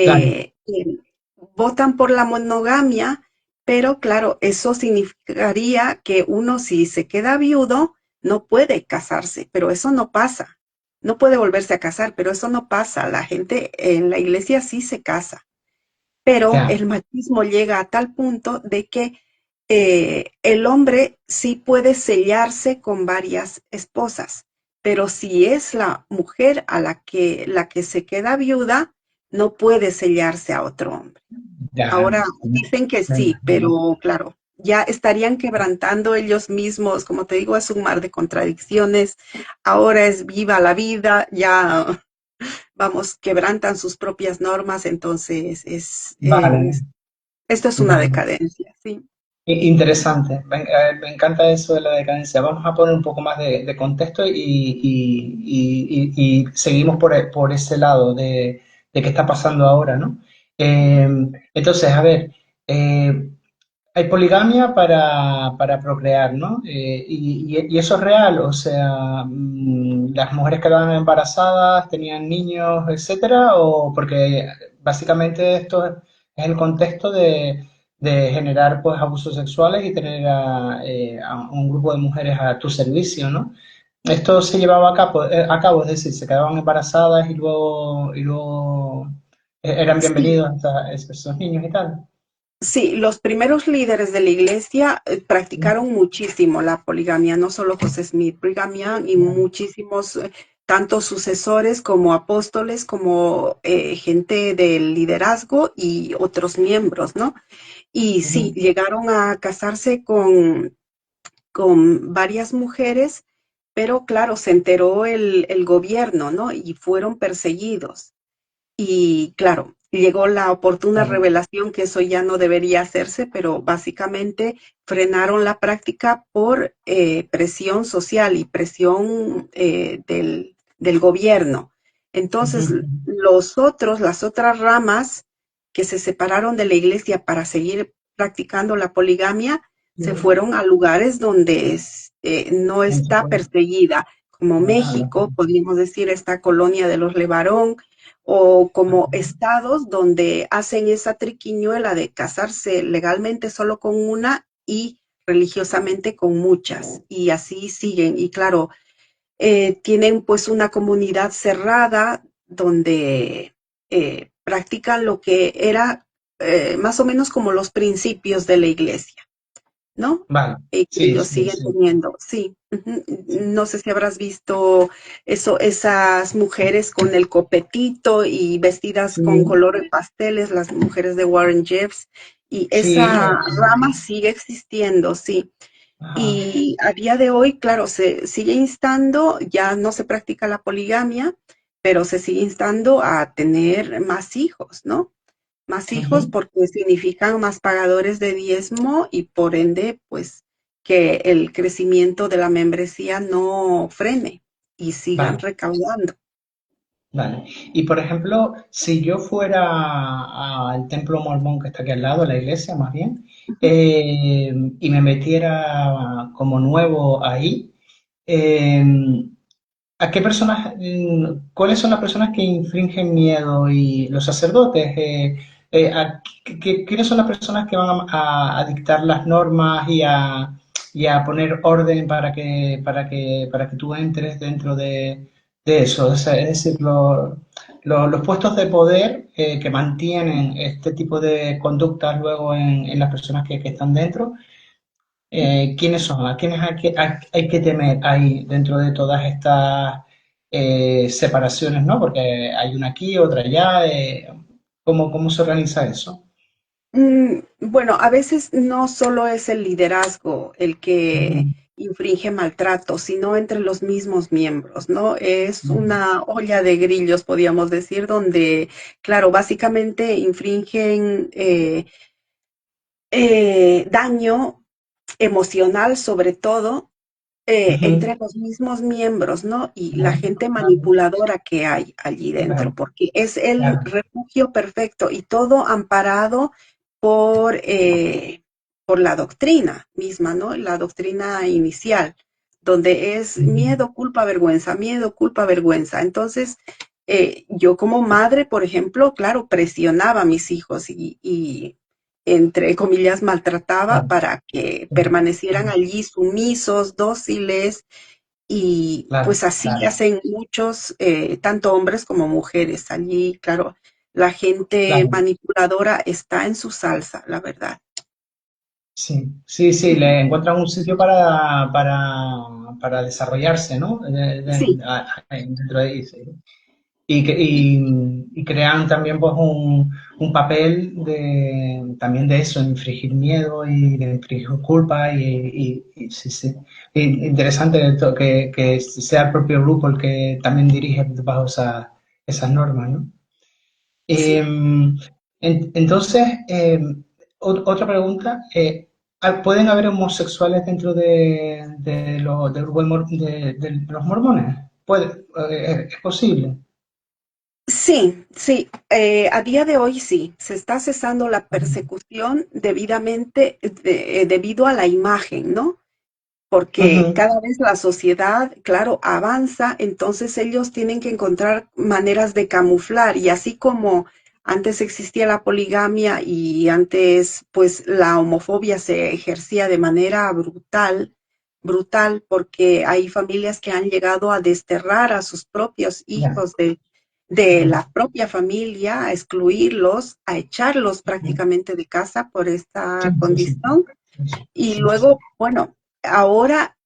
Claro. porque votan por la monogamia, pero claro, eso significaría que uno si se queda viudo, no puede casarse, pero eso no pasa. No puede volverse a casar, pero eso no pasa. La gente en la iglesia sí se casa, pero Ya. el machismo llega a tal punto de que el hombre sí puede sellarse con varias esposas, pero si es la mujer a la que se queda viuda, no puede sellarse a otro hombre. Ya. Ahora dicen que Me sí, imagino. pero claro, ya estarían quebrantando ellos mismos, como te digo, es un mar de contradicciones. Ahora es viva la vida, ya vamos, quebrantan sus propias normas, entonces Vale. esto es una Vale. decadencia, sí. Interesante, me encanta eso de la decadencia. Vamos a poner un poco más de contexto y seguimos por ese lado de qué está pasando ahora, ¿no? Eh, entonces, a ver, eh, hay poligamia para procrear, ¿no? Y eso es real, o sea, las mujeres quedaban embarazadas, tenían niños, etcétera, o porque básicamente esto es el contexto de generar pues abusos sexuales y tener a un grupo de mujeres a tu servicio, ¿no? Esto se llevaba a cabo, es decir, se quedaban embarazadas y luego eran Sí, bienvenidos esos niños y tal. sí, los primeros líderes de la iglesia practicaron muchísimo la poligamia, no solo José Smith, poligamia y muchísimos, tanto sucesores como apóstoles, como gente del liderazgo y otros miembros, ¿no? Y sí, Ujú. llegaron a casarse con varias mujeres, pero claro, se enteró el gobierno, ¿no? Y fueron perseguidos. Y claro, llegó la oportuna Claro. revelación que eso ya no debería hacerse, pero básicamente frenaron la práctica por presión social y presión del gobierno. Entonces, Ujú. las otras ramas que se separaron de la iglesia para seguir practicando la poligamia, se fueron a lugares donde no está perseguida, como México, podríamos decir, esta colonia de los Levarón, o como estados donde hacen esa triquiñuela de casarse legalmente solo con una y religiosamente con muchas, y así siguen. Y claro, tienen pues una comunidad cerrada donde practican lo que era más o menos como los principios de la iglesia. ¿no? Vale, Que sí, ellos sí, siguen sí, teniendo, sí. sí, No sé si habrás visto eso, esas mujeres con el copetito y vestidas con sí, colores pasteles, las mujeres de Warren Jeffs, y sí, esa rama sigue existiendo, sí. ajá, Y a día de hoy, claro, se sigue instando, ya no se practica la poligamia, pero se sigue instando a tener más hijos, ¿no? Más hijos ujú, porque significan más pagadores de diezmo y por ende, pues, que el crecimiento de la membresía no frene y sigan vale. recaudando. Vale. Y por ejemplo, si yo fuera al templo mormón que está aquí al lado, la iglesia más bien, y me metiera como nuevo ahí, eh, ¿a qué personas, cuáles son las personas que infringen miedo y los sacerdotes? ¿Quiénes son las personas que van a dictar las normas y a poner orden para que tú entres dentro de eso? Es decir, los puestos de poder que mantienen este tipo de conductas luego en las personas que están dentro. ¿Quiénes son? ¿A quiénes hay que temer ahí dentro de todas estas separaciones, ¿no? Porque hay una aquí, otra allá. ¿Cómo se organiza eso? Bueno, a veces no solo es el liderazgo el que Ujú, infringe maltrato, sino entre los mismos miembros, ¿no? Es ujú, una olla de grillos, podríamos decir, donde, claro, básicamente infringen daño emocional, sobre todo, ujú. entre los mismos miembros, ¿no? Y la Vale, gente vale, manipuladora que hay allí dentro, vale, porque es el claro. refugio perfecto y todo amparado por, eh, por la doctrina misma, ¿no? La doctrina inicial, donde es Ujú, miedo, culpa, vergüenza, miedo, culpa, vergüenza. Entonces, yo como madre, por ejemplo, claro, presionaba a mis hijos y entre comillas, maltrataba claro, para que claro, permanecieran allí sumisos, dóciles, y claro, pues así claro, hacen muchos, tanto hombres como mujeres. Allí, claro, la gente claro. manipuladora está en su salsa, la verdad. Sí, sí, sí, Ujú. le encuentran un sitio para desarrollarse, ¿no? Sí, Dentro de ahí, sí. Y crean también pues un papel también de eso, infligir miedo y de infligir culpa y sí, sí. Interesante que sea el propio grupo el que también dirige bajo esas normas, ¿no? sí. Entonces, otra pregunta, ¿pueden haber homosexuales dentro del grupo de los mormones? ¿Es posible? Sí, sí, a día de hoy sí, se está cesando la persecución debidamente debido a la imagen, ¿no? Porque Ujú, cada vez la sociedad, claro, avanza, entonces ellos tienen que encontrar maneras de camuflar y así como antes existía la poligamia y antes pues la homofobia se ejercía de manera brutal, brutal, porque hay familias que han llegado a desterrar a sus propios ya. hijos de Ujú, la propia familia, a excluirlos, a echarlos ujú. prácticamente de casa por Sí, esta sí, sí. condición. Sí, Y sí, sí. luego, bueno, ahora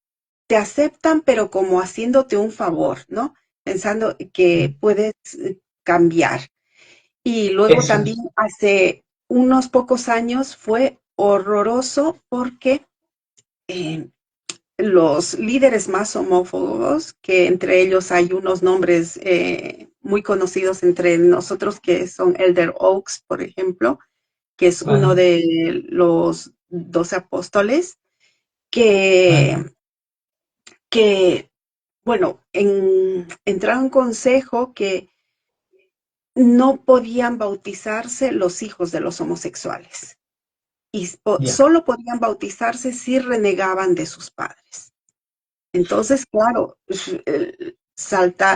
te aceptan, pero como haciéndote un favor, ¿no? Pensando que puedes cambiar. Y luego Eso también es. hace unos pocos años fue horroroso porque eh, los líderes más homófobos, que entre ellos hay unos nombres muy conocidos entre nosotros que son Elder Oaks, por ejemplo, que es uno Vale, de los 12 apóstoles, vale. que bueno, entraron en consejo que no podían bautizarse los hijos de los homosexuales y Ya. solo podían bautizarse si renegaban de sus padres. Entonces, claro,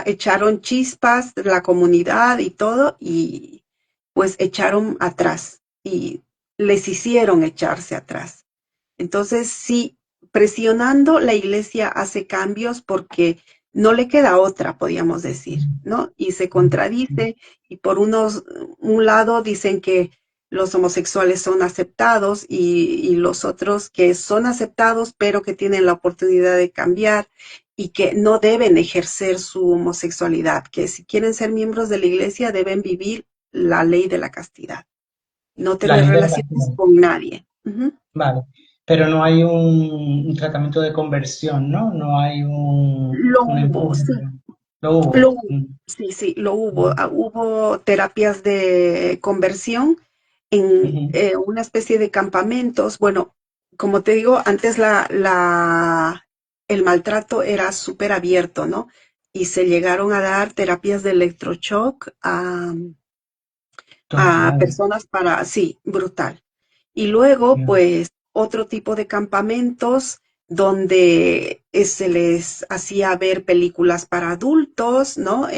echaron chispas de la comunidad y todo y pues echaron atrás y les hicieron echarse atrás. Entonces, sí, presionando, la iglesia hace cambios porque no le queda otra, podríamos decir, ¿no? Y se contradice y por un lado dicen que los homosexuales son aceptados y los otros que son aceptados pero que tienen la oportunidad de cambiar y que no deben ejercer su homosexualidad, que si quieren ser miembros de la iglesia deben vivir la ley de la castidad, no La tener ley de la relaciones castidad. con nadie. Ujú. Vale. Pero no hay un tratamiento de conversión, ¿no? No hay Lo un hubo, empuje. sí, Lo lo hubo. hubo, sí, sí, lo hubo. Hubo terapias de conversión en Ujú. una especie de campamentos. Bueno, como te digo, antes el maltrato era súper abierto, ¿no? Y se llegaron a dar terapias de electroshock a Vale. personas para, sí, brutal. Y luego, Bien. pues, otro tipo de campamentos donde se les hacía ver películas para adultos, ¿no?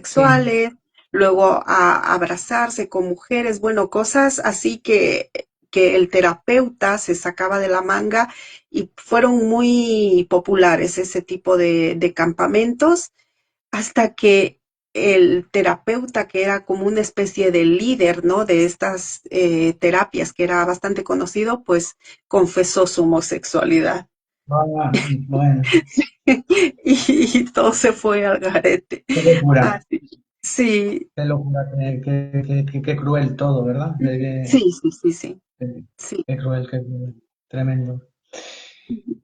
Sí, Heterosexuales, luego a abrazarse con mujeres, bueno, cosas así que el terapeuta se sacaba de la manga y fueron muy populares ese tipo de campamentos hasta que el terapeuta, que era como una especie de líder, ¿no? De estas terapias, que era bastante conocido, pues confesó su homosexualidad. bueno, Y todo se fue al garete. qué locura, Así, sí, qué locura, qué cruel todo, ¿verdad? sí, sí, sí, sí, Qué- sí. qué cruel, tremendo.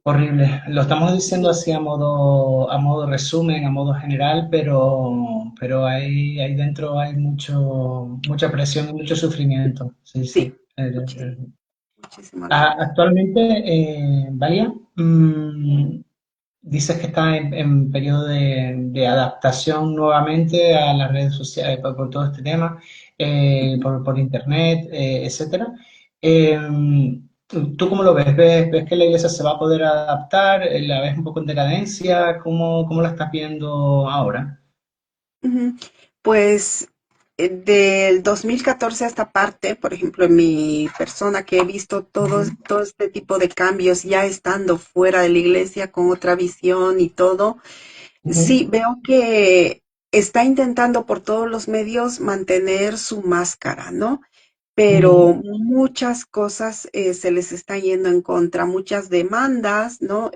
Horrible. Lo estamos diciendo así a modo resumen, a modo general, pero ahí dentro hay mucha presión y mucho sufrimiento. Sí, Sí, sí. muchísimo, muchísimo, la verdad. Actualmente, Valia, dices que está en periodo de adaptación nuevamente a las redes sociales, por todo este tema, por internet, etcétera. Eh, ¿Tú cómo lo ves? ¿Ves que la iglesia se va a poder adaptar? ¿La ves un poco en decadencia? ¿Cómo la estás viendo ahora? Ujú. Pues del 2014 a esta parte, por ejemplo, en mi persona que he visto Ujú, todo este tipo de cambios ya estando fuera de la iglesia con otra visión y todo, sí ujú, veo que está intentando por todos los medios mantener su máscara, ¿no? Pero ujú. muchas cosas se les están yendo en contra, muchas demandas, ¿no?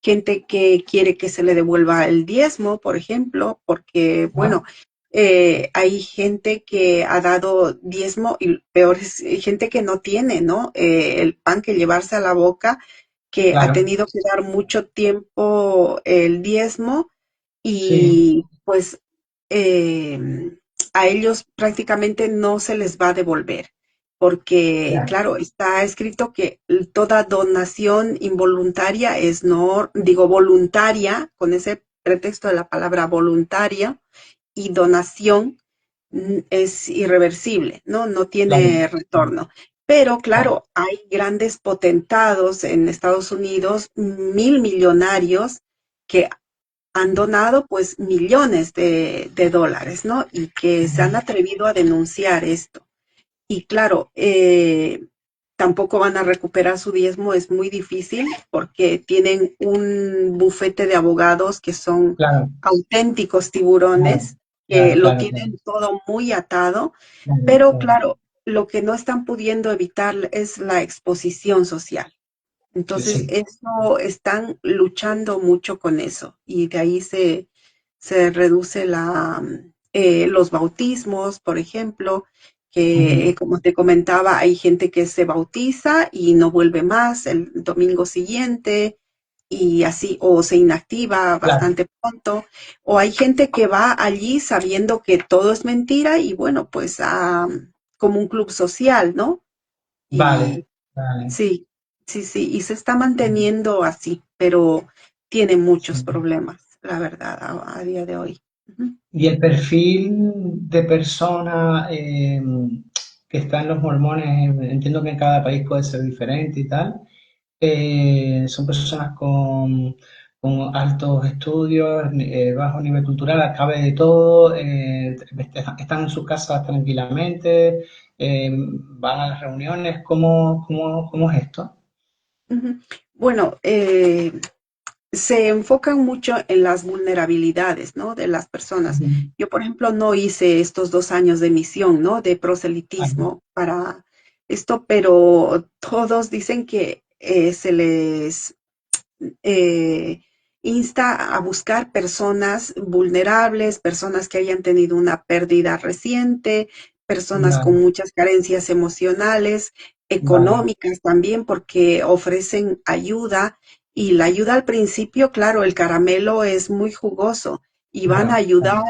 Gente que quiere que se le devuelva el diezmo, por ejemplo, porque, Ah, bueno, hay gente que ha dado diezmo y peor es gente que no tiene, ¿no? El pan que llevarse a la boca, que ha claro, tenido que dar mucho tiempo el diezmo sí, y pues a ellos prácticamente no se les va a devolver, porque ya, claro, está escrito que toda donación involuntaria es no, digo voluntaria, con ese pretexto de la palabra voluntaria, y donación es irreversible, ¿no? No claro, tiene retorno. Pero claro, claro, hay grandes potentados en Estados Unidos, mil millonarios, que han donado pues millones de dólares, ¿no? Y que se han atrevido a denunciar esto. Y claro, tampoco van a recuperar su diezmo, es muy difícil porque tienen un bufete de abogados que son claro, auténticos claro, tiburones, que claro, lo claro, claro, tienen todo muy atado, claro, pero claro. claro, lo que no están pudiendo evitar es la exposición social. Entonces, Sí. eso están luchando mucho con eso y de ahí se reduce los bautismos, por ejemplo, que Ujú. como te comentaba, hay gente que se bautiza y no vuelve más el domingo siguiente y así, o se inactiva Claro, bastante pronto, o hay gente que va allí sabiendo que todo es mentira y bueno, pues como un club social, ¿no? vale, Y vale. sí, sí, sí, y se está manteniendo así, pero tiene muchos Sí. problemas, la verdad, a día de hoy. Ujú, Y el perfil de persona que está en los mormones, entiendo que en cada país puede ser diferente y tal. Son personas con altos estudios, bajo nivel cultural, cabe de todo, están en sus casas tranquilamente, van a las reuniones. ¿Cómo es esto? ujú. Bueno, se enfocan mucho en las vulnerabilidades, ¿no? De las personas. Ujú. Yo, por ejemplo, no hice estos 2 años de misión, ¿no? De Ajá. proselitismo para esto, pero todos dicen que se les eh, insta a buscar personas vulnerables, personas que hayan tenido una pérdida reciente, personas con Vale, muchas carencias emocionales, vale, económicas también, porque ofrecen ayuda y la ayuda al principio, claro, el caramelo es muy jugoso y van a claro, ayudar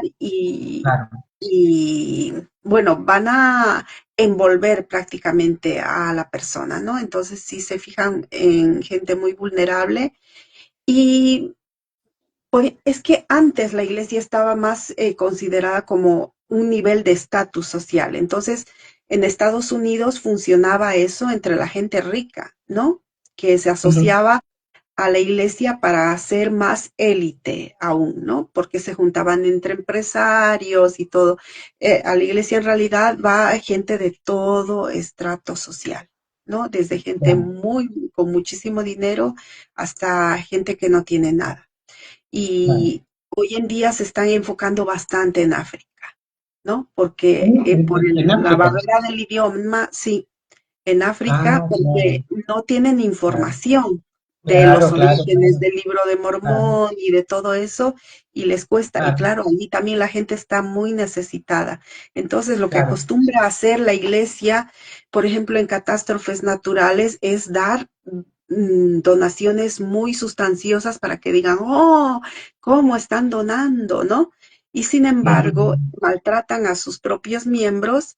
claro, claro. y bueno, van a envolver prácticamente a la persona, ¿no? Entonces, si se fijan en gente muy vulnerable, y pues es que antes la iglesia estaba más considerada como un nivel de estatus social. Entonces, en Estados Unidos funcionaba eso entre la gente rica, ¿no? Que se Ujú. asociaba a la iglesia para hacer más élite aún, ¿no? Porque se juntaban entre empresarios y todo. A la iglesia en realidad va gente de todo estrato social, ¿no? Desde gente Claro, muy, con muchísimo dinero hasta gente que no tiene nada. claro. Y hoy en día se están enfocando bastante en África, ¿no? Porque por En la África. barrera del idioma, sí, en África, Ah, porque claro, no tienen claro, información de claro, los claro, orígenes claro, del libro de claro, Mormón y de todo eso, y les cuesta. Y claro, claro, allí también la gente está muy necesitada. Entonces, lo que claro. acostumbra a hacer la iglesia, por ejemplo, en catástrofes naturales, es dar donaciones muy sustanciosas para que digan, oh, ¿cómo están donando? ¿No? Y sin embargo, Ujú. maltratan a sus propios miembros.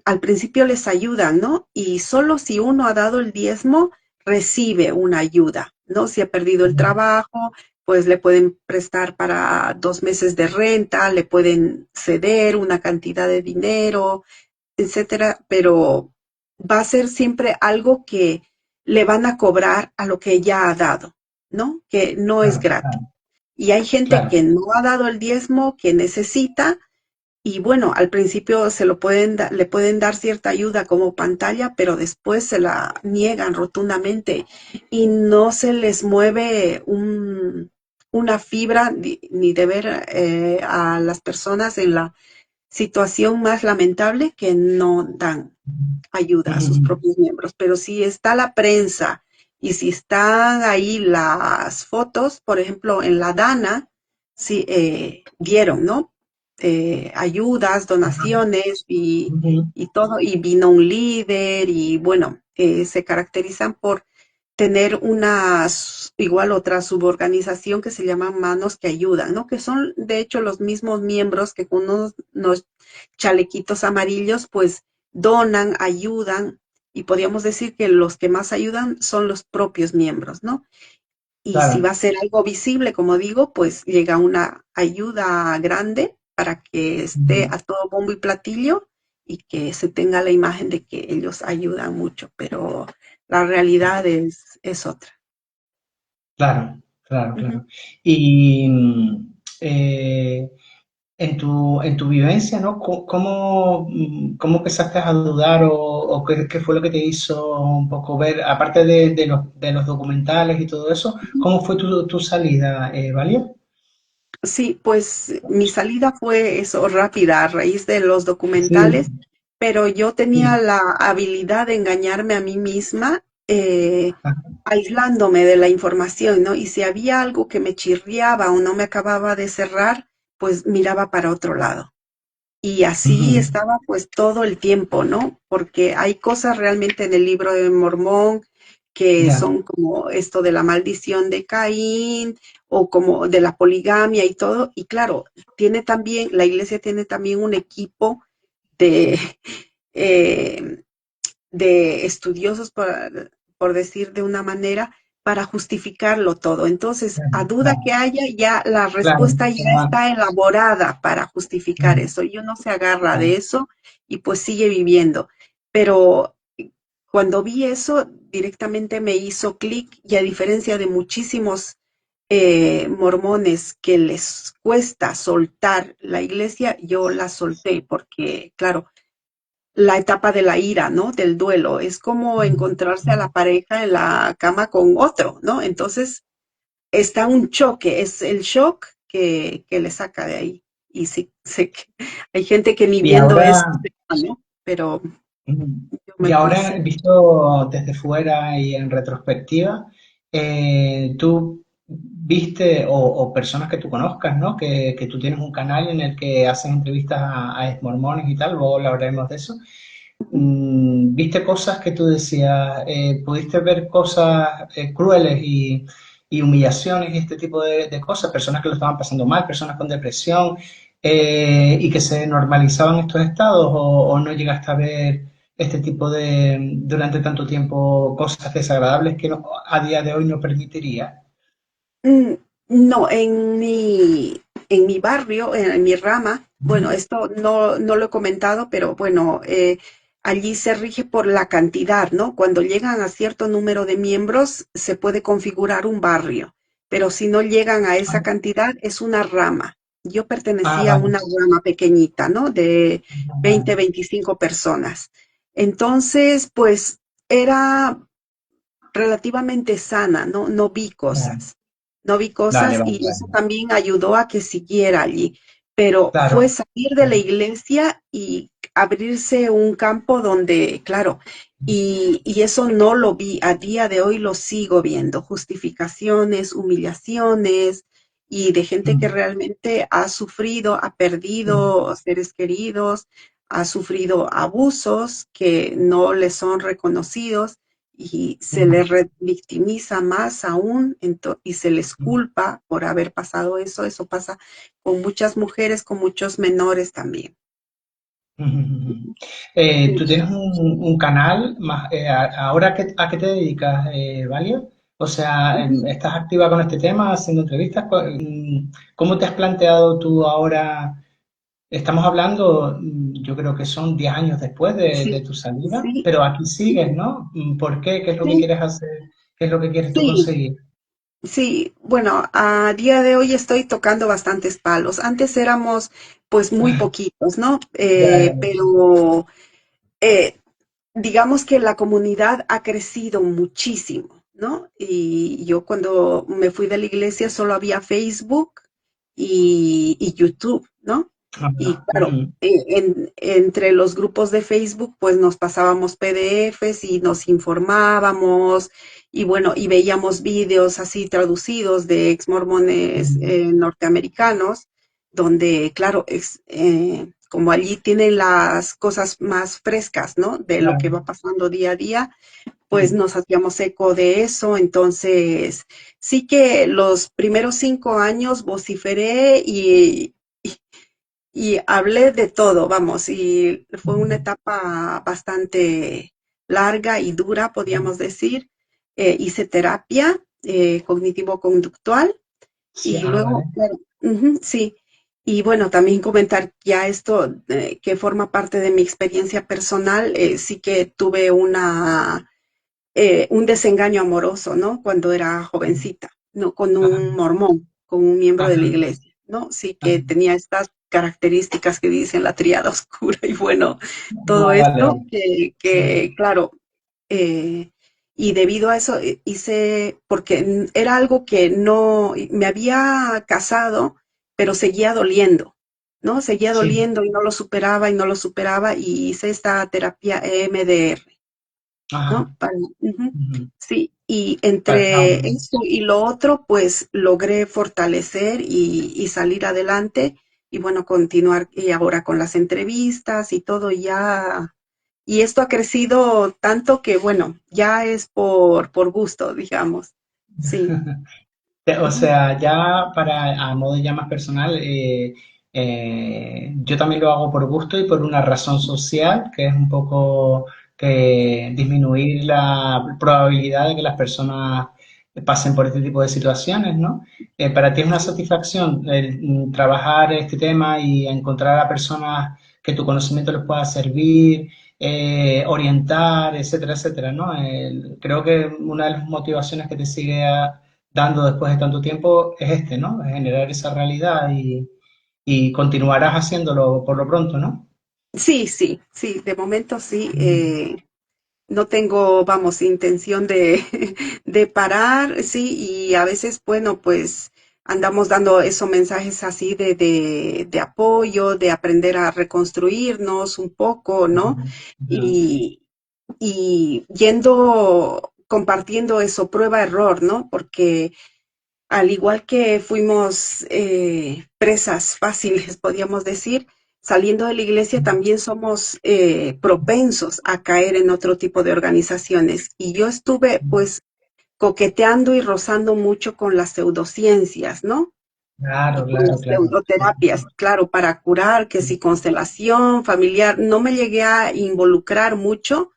Al principio les ayudan, ¿no? Y solo si uno ha dado el diezmo, recibe una ayuda, ¿no? Si ha perdido el trabajo, pues le pueden prestar para 2 meses de renta, le pueden ceder una cantidad de dinero, etcétera, pero va a ser siempre algo que le van a cobrar a lo que ya ha dado, ¿no? Que no es Claro, gratis. claro, Y hay gente claro. que no ha dado el diezmo, que necesita, y bueno, al principio se lo le pueden dar cierta ayuda como pantalla, pero después se la niegan rotundamente y no se les mueve una fibra ni de ver a las personas en la situación más lamentable que no dan ayuda a sus Ujú. propios miembros. Pero si está la prensa y si están ahí las fotos, por ejemplo, en la Dana, sí, dieron, ¿no? Ayudas, Ajá. donaciones Ujú. y todo, y vino un líder y bueno, se caracterizan por tener una, igual otra suborganización que se llama Manos que Ayudan, ¿no? Que son de hecho los mismos miembros que con unos chalequitos amarillos, pues donan, ayudan, y podríamos decir que los que más ayudan son los propios miembros, ¿no? Y si va Claro. a ser algo visible, como digo, pues llega una ayuda grande para que esté Ujú. a todo bombo y platillo y que se tenga la imagen de que ellos ayudan mucho, pero la realidad es otra. Claro, claro, Ujú. claro. Y eh, en tu vivencia, ¿no? ¿Cómo, cómo empezaste a dudar o qué fue lo que te hizo un poco ver, aparte de los documentales y todo eso, cómo fue tu salida, Valia? Sí, pues mi salida fue eso rápida a raíz de los Sí, documentales, pero yo tenía sí. la habilidad de engañarme a mí misma, Ajá. aislándome de la información, ¿no? Y si había algo que me chirriaba o no me acababa de cerrar, pues miraba para otro lado. Y así Ujú. estaba pues todo el tiempo, ¿no? Porque hay cosas realmente en el libro de Mormón que Ya. son como esto de la maldición de Caín o como de la poligamia y todo. Y claro, tiene también, la iglesia tiene también un equipo de, eh, de estudiosos, por decir de una manera, para justificarlo todo. Entonces, a duda Claro, que haya, ya la claro, respuesta ya claro. está elaborada para justificar eso. Y uno se agarra de Claro. eso y pues sigue viviendo. Pero cuando vi eso, directamente me hizo clic y a diferencia de muchísimos mormones que les cuesta soltar la iglesia, yo la solté porque, claro, la etapa de la ira, ¿no? Del duelo. Es como encontrarse a la pareja en la cama con otro, ¿no? Entonces, está un choque, es el shock que le saca de ahí. Y sí, sé que hay gente que ni Y viendo eso ahora, se va, ¿no? Pero yo y me ahora, puse. visto desde fuera y en retrospectiva, tú viste, o personas que tú conozcas, ¿no? Que tú tienes un canal en el que haces entrevistas a exmormones y tal, luego hablaremos de eso. ¿Viste cosas que tú decías, pudiste ver cosas crueles y humillaciones y este tipo de cosas, personas que lo estaban pasando mal, personas con depresión, y que se normalizaban estos estados, o no llegaste a ver este tipo durante tanto tiempo, cosas desagradables que a día de hoy no permitiría? Mm, No, en mi barrio, en mi rama, bueno, esto no lo he comentado, pero bueno, allí se rige por la cantidad, ¿no? Cuando llegan a cierto número de miembros, se puede configurar un barrio, pero si no llegan a esa cantidad, es una rama. Yo Ah, pertenecía a vale. una rama pequeñita, ¿no? De 20, 25 personas. Entonces, pues era relativamente sana, ¿no? No vi Vale, cosas. No vi vale, cosas vale, y eso vale. también ayudó a que siguiera allí. Pero fue Claro. salir de la iglesia y abrirse un campo donde, claro, y eso no lo vi, a día de hoy lo sigo viendo, justificaciones, humillaciones y de gente que Mm, realmente ha sufrido, ha mm, perdido seres queridos, ha sufrido abusos que no les son reconocidos y se mm, les victimiza más aún y se les mm. culpa por haber pasado eso. Eso pasa con muchas mujeres, con muchos menores también. Ujú. Sí, Tú tienes un canal más, ahora ¿a qué te dedicas, Valia? O sea, ¿estás activa con este tema, haciendo entrevistas? ¿Cómo te has planteado tú ahora? Estamos hablando, yo creo que son 10 años después de sí, tu salida, sí, pero aquí sigues, ¿no? ¿Por qué? ¿Qué es lo que sí, quieres hacer? ¿Qué es lo que quieres tú sí, conseguir? sí. Bueno, a día de hoy estoy tocando bastantes palos. Antes éramos pues muy poquitos, ¿no? Ya, ya, ya. Pero eh, digamos que la comunidad ha crecido muchísimo, ¿no? Y yo cuando me fui de la iglesia solo había Facebook y YouTube, ¿no? Y Ajá, claro, ujú, entre los grupos de Facebook, pues nos pasábamos PDFs y nos informábamos y bueno, y veíamos vídeos así traducidos de ex mormones ujú, norteamericanos, donde, claro, como allí tienen las cosas más frescas, ¿no? De lo que claro, va pasando día a día, pues mm, nos hacíamos eco de eso. Entonces, sí que los primeros 5 años vociferé y hablé de todo, vamos, y fue una ujú, etapa bastante larga y dura, podríamos decir. Hice terapia cognitivo-conductual sí, y ah, luego, vale. claro, ujú, sí. Y bueno, también comentar ya esto que forma parte de mi experiencia personal, sí que tuve un desengaño amoroso, ¿no? Cuando era jovencita, ¿no? Con Ajá, un mormón, con un miembro de la ajá, iglesia, ¿no? Sí que ajá. tenía estas características que dicen la tríada oscura y bueno, todo Ah, vale, esto vale. que claro, eh, y debido a eso hice, porque era algo que no, me había casado, pero seguía doliendo, ¿no? Seguía Sí. doliendo y no lo superaba y no lo superaba y hice esta terapia EMDR, ¿no? Ajá. Ujú. Ujú. Sí, y Ah, entre esto y lo otro, pues logré fortalecer y salir adelante y bueno, continuar y ahora con las entrevistas y todo ya. Y esto ha crecido tanto que bueno, ya es por gusto, digamos. Sí. O Ujú. sea, ya a modo ya más personal, yo también lo hago por gusto y por una razón social, que es un poco que disminuir la probabilidad de que las personas pasen por este tipo de situaciones, ¿no? Para ti es una Sí. satisfacción el trabajar este tema y encontrar a personas que tu conocimiento les pueda servir, orientar, etcétera, etcétera, ¿no? Creo que una de las motivaciones que te sigue dando después de tanto tiempo es este, ¿no? Es generar esa realidad y continuarás haciéndolo por lo pronto, ¿no? Sí, sí, sí, de momento sí. no tengo, vamos, intención de, de parar, sí, y a veces, bueno, pues andamos dando esos mensajes así de apoyo, de aprender a reconstruirnos un poco, ¿no? Ujú. Y, y yendo, compartiendo eso, prueba-error, ¿no? Porque al igual que fuimos presas fáciles, podríamos decir, saliendo de la iglesia también somos propensos a caer en otro tipo de organizaciones. Y yo estuve pues coqueteando y rozando mucho con las pseudociencias, ¿no? Y Claro, con claro, las claro. pseudoterapias, claro, para curar, que si constelación familiar, no me llegué a involucrar mucho,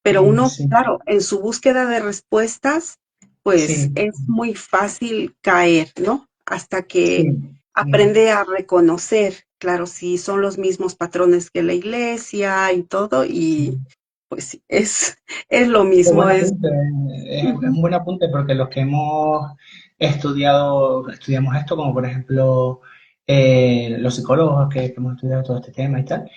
pero uno, Sí, claro, en su búsqueda de respuestas, pues sí, es muy fácil caer, ¿no? Hasta que sí, sí. aprende a reconocer, claro, si son los mismos patrones que la iglesia y todo, Sí. y pues sí, es lo Qué mismo, buen es... apunte, es Ujú, un buen apunte porque los que hemos estudiamos esto, como por ejemplo los psicólogos que hemos estudiado todo este tema y tal,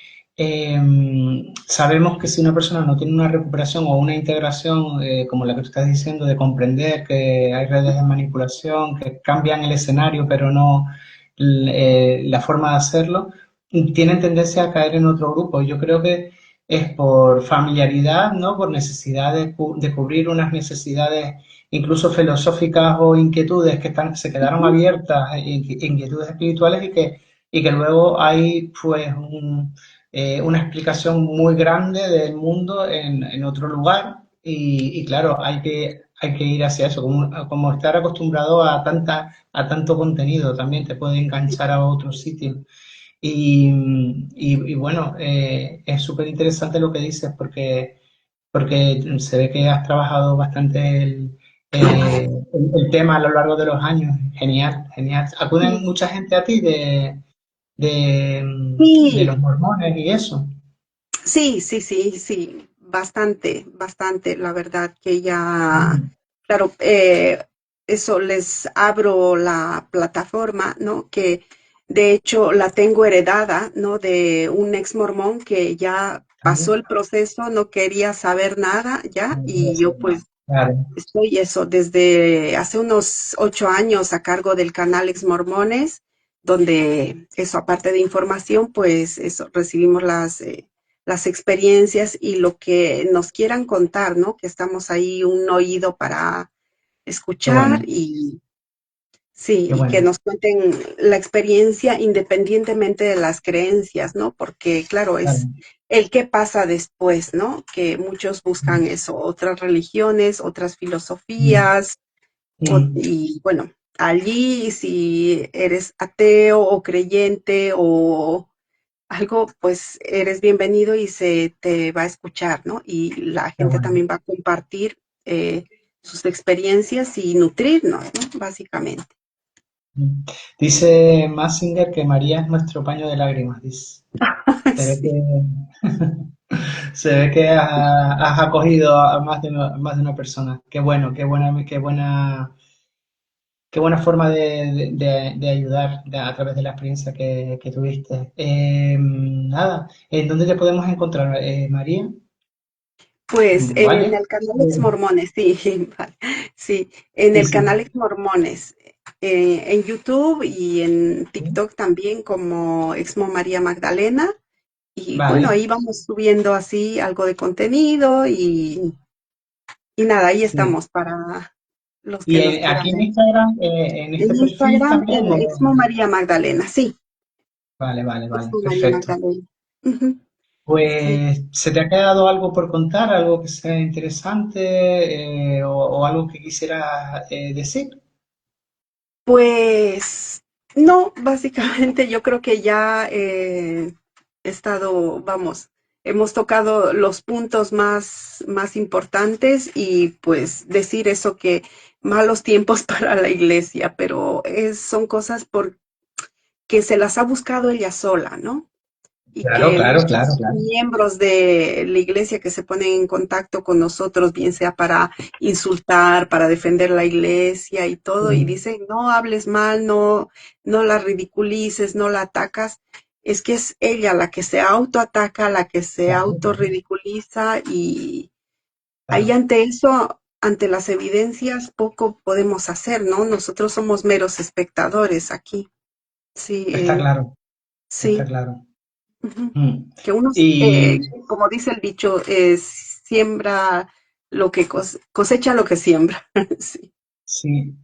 sabemos que si una persona no tiene una recuperación o una integración como la que tú estás diciendo, de comprender que hay redes de manipulación que cambian el escenario, pero no la forma de hacerlo, tienen tendencia a caer en otro grupo. Yo creo que es por familiaridad, ¿no? Por necesidad de cubrir unas necesidades incluso filosóficas o inquietudes que se quedaron ujú, abiertas, inquietudes espirituales y que luego hay pues una explicación muy grande del mundo en otro lugar y claro, hay que ir hacia eso, como estar acostumbrado a tanto contenido también te puede enganchar a otro sitio. Y bueno, es súper interesante lo que dices porque se ve que has trabajado bastante el tema a lo largo de los años. Genial, genial. Acuden sí, mucha gente a ti de sí, los mormones y eso. sí, sí, sí, sí, bastante, bastante, la verdad que ya, Mm, claro, eso les abro la plataforma, ¿no? Que de hecho la tengo heredada, ¿no? De un ex mormón que ya pasó el proceso, no quería saber nada ya, y yo pues claro, estoy eso desde hace unos 8 años a cargo del canal Ex Mormones, donde eso, aparte de información, pues eso, recibimos las experiencias y lo que nos quieran contar, ¿no? Que estamos ahí un oído para qué escuchar bueno, y sí, qué y que bueno. nos cuenten la experiencia independientemente de las creencias, ¿no? Porque, claro, Claro. es el qué pasa después, ¿no? Que muchos buscan eso, otras religiones, otras Mm, filosofías, mm, y bueno, allí si eres ateo o creyente o algo, pues eres bienvenido y se te va a escuchar, ¿no? Y la qué gente bueno. también va a compartir sus experiencias y nutrirnos, ¿no? Básicamente. Mm. Dice Massinger que María es nuestro paño de lágrimas, dice. Se ve Sí. que se ve que has acogido a más de una persona. Qué bueno, qué buena forma de ayudar a través de la experiencia que tuviste. Nada, ¿en dónde te podemos encontrar, María? Pues en ¿Vale? el canal Ex Mormones, sí, vale, sí, en Sí, el sí. canal Ex Mormones, en YouTube y en Sí. TikTok también como Exmo María Magdalena. Y bueno, Vale. ahí vamos subiendo así algo de contenido y nada, ahí Sí. estamos para los Y que nos quieran aquí en ver. Instagram, en En este perfil Instagram, también. Exmo María Magdalena, sí, Vale, vale, vale, Exmo María perfecto. Magdalena. Ujú, sí. Pues, ¿se te ha quedado algo por contar, algo que sea interesante o algo que quisieras decir? Pues no, básicamente yo creo que ya he estado, vamos, hemos tocado los puntos más importantes y pues decir eso que malos tiempos para la iglesia, pero son cosas que se las ha buscado ella sola, ¿no? Y Claro, que claro, claro, muchos claro. miembros de la iglesia que se ponen en contacto con nosotros, bien sea para insultar, para defender la iglesia y todo, y Sí, dicen, no hables mal, no, no la ridiculices, no la atacas, es que es ella la que se autoataca, la que se claro, claro. autorridiculiza Ahí claro. ante eso, ante las evidencias, poco podemos hacer, ¿no? Nosotros somos meros espectadores aquí. Sí, Está claro, está sí. claro. Ujú. Mm. Que uno, Y como dice el dicho, siembra lo que cosecha lo que siembra. Sí, sí,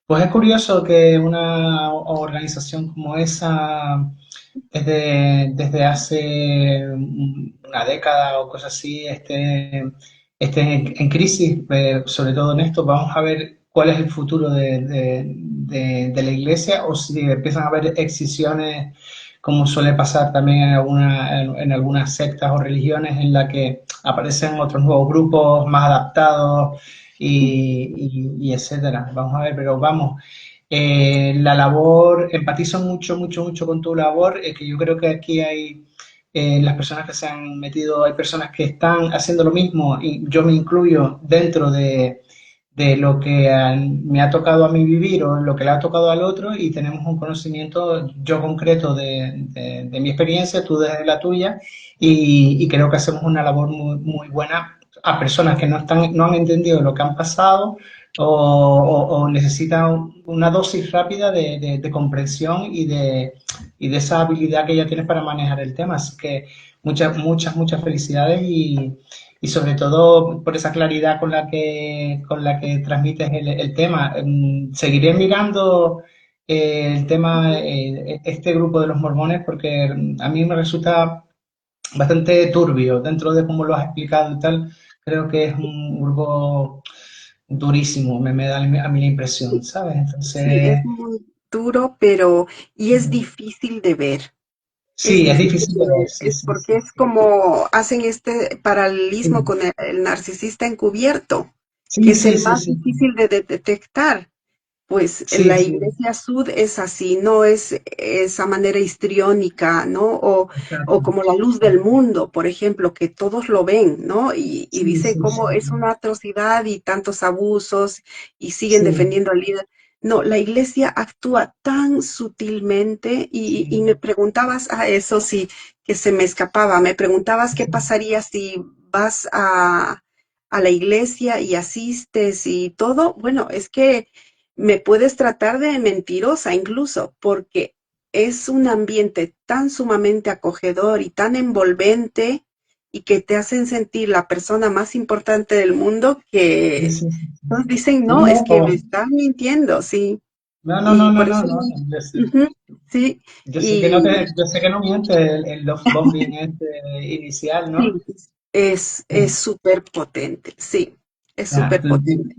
pues es curioso que una organización como esa, desde hace una década o cosas así, esté en crisis, sobre todo en esto. Vamos a ver cuál es el futuro de la iglesia, o si empiezan a haber excisiones, como suele pasar también en algunas sectas o religiones, en la que aparecen otros nuevos grupos más adaptados y etcétera. Vamos a ver, pero vamos. La labor, empatizo mucho, mucho, mucho con tu labor, que yo creo que aquí hay las personas que se han metido, hay personas que están haciendo lo mismo y yo me incluyo dentro de lo que me ha tocado a mí vivir o lo que le ha tocado al otro, y tenemos un conocimiento yo concreto de mi experiencia, tú desde la tuya, y creo que hacemos una labor muy, muy buena a personas que no han entendido lo que han pasado o necesitan una dosis rápida de comprensión y de esa habilidad que ya tienes para manejar el tema. Así que muchas, muchas, muchas felicidades y sobre todo por esa claridad con la que transmites el tema. Seguiré mirando el tema, este grupo de los mormones, porque a mí me resulta bastante turbio dentro de cómo lo has explicado y tal. Creo que es un grupo durísimo, me da a mí la impresión, ¿sabes? sí, es Entonces, muy duro, pero y es difícil de ver. Es sí, es difícil difícil de de ver, ver, sí, es sí, porque sí, es como hacen este paralelismo sí, con el narcisista encubierto, que sí, es sí, el sí, más sí, difícil de detectar. Pues sí, la sí, Iglesia Sud es así, no es esa manera histriónica, ¿no? O exacto. como la luz del mundo, por ejemplo, que todos lo ven, ¿no? Y Sí, dicen sí, sí, cómo es una atrocidad y tantos abusos y siguen sí, defendiendo al líder. No, la Iglesia actúa tan sutilmente y sí, me preguntabas a eso sí, que se me escapaba, me preguntabas qué sí, pasaría si vas a la iglesia y asistes y todo. Bueno, es que me puedes tratar de mentirosa incluso, porque es un ambiente tan sumamente acogedor y tan envolvente y que te hacen sentir la persona más importante del mundo sí, que sí, sí. todos dicen, No, no, es no, que me están mintiendo, sí. no, no, no, Y no, por no, eso, no, yo sé, ujú, sí, y yo sé que no miente el love bombing este inicial, ¿no? sí, es súper potente, sí, es Ya, súper potente.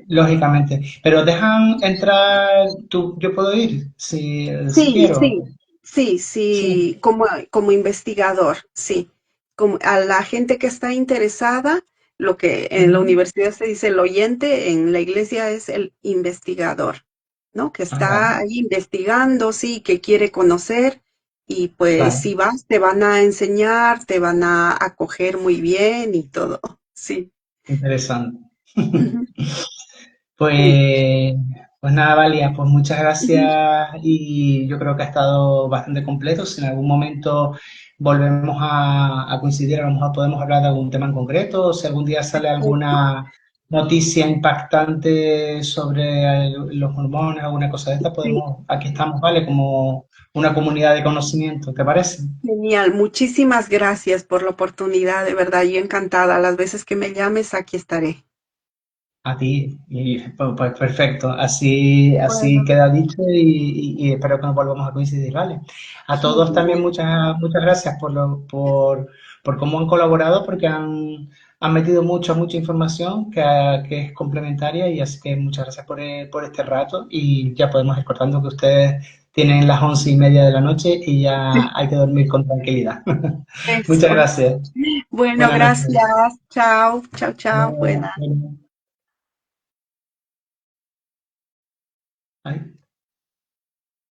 lógicamente. Pero dejan entrar, yo puedo ir si Sí, quiero. sí, sí, Sí. sí, como investigador, sí. Como a la gente que está interesada, lo que en la Ujú. universidad se dice el oyente, en la iglesia es el investigador, ¿no? Que Ah, vale, está ahí investigando, sí, que quiere conocer, y pues vale, si vas, te van a enseñar, te van a acoger muy bien y todo, sí. interesante. Ujú, sí, Pues, pues nada, Valia, pues muchas ujú, gracias y yo creo que ha estado bastante completo. Si en algún momento volvemos a coincidir, a lo mejor podemos hablar de algún tema en concreto, o si algún día sale perfecto. alguna noticia impactante sobre los hormonas, alguna cosa de esta, Sí. aquí estamos, ¿vale? Como una comunidad de conocimiento, ¿te parece? Genial, muchísimas gracias por la oportunidad, de verdad, yo encantada. Las veces que me llames, aquí estaré. A ti, y pues perfecto, así Bueno, queda dicho y espero que nos volvamos a coincidir, ¿vale? A todos también genial. muchas, muchas gracias por cómo han colaborado, porque han metido mucha, mucha información que es complementaria, y así que muchas gracias por este rato, y ya podemos ir cortando, que ustedes tienen las 11:30 de la noche y ya hay que dormir con tranquilidad. Muchas Eso. gracias. Bueno, Buenas noches. gracias. Chao, chao, chao. Bueno, Buenas. bueno. Ay.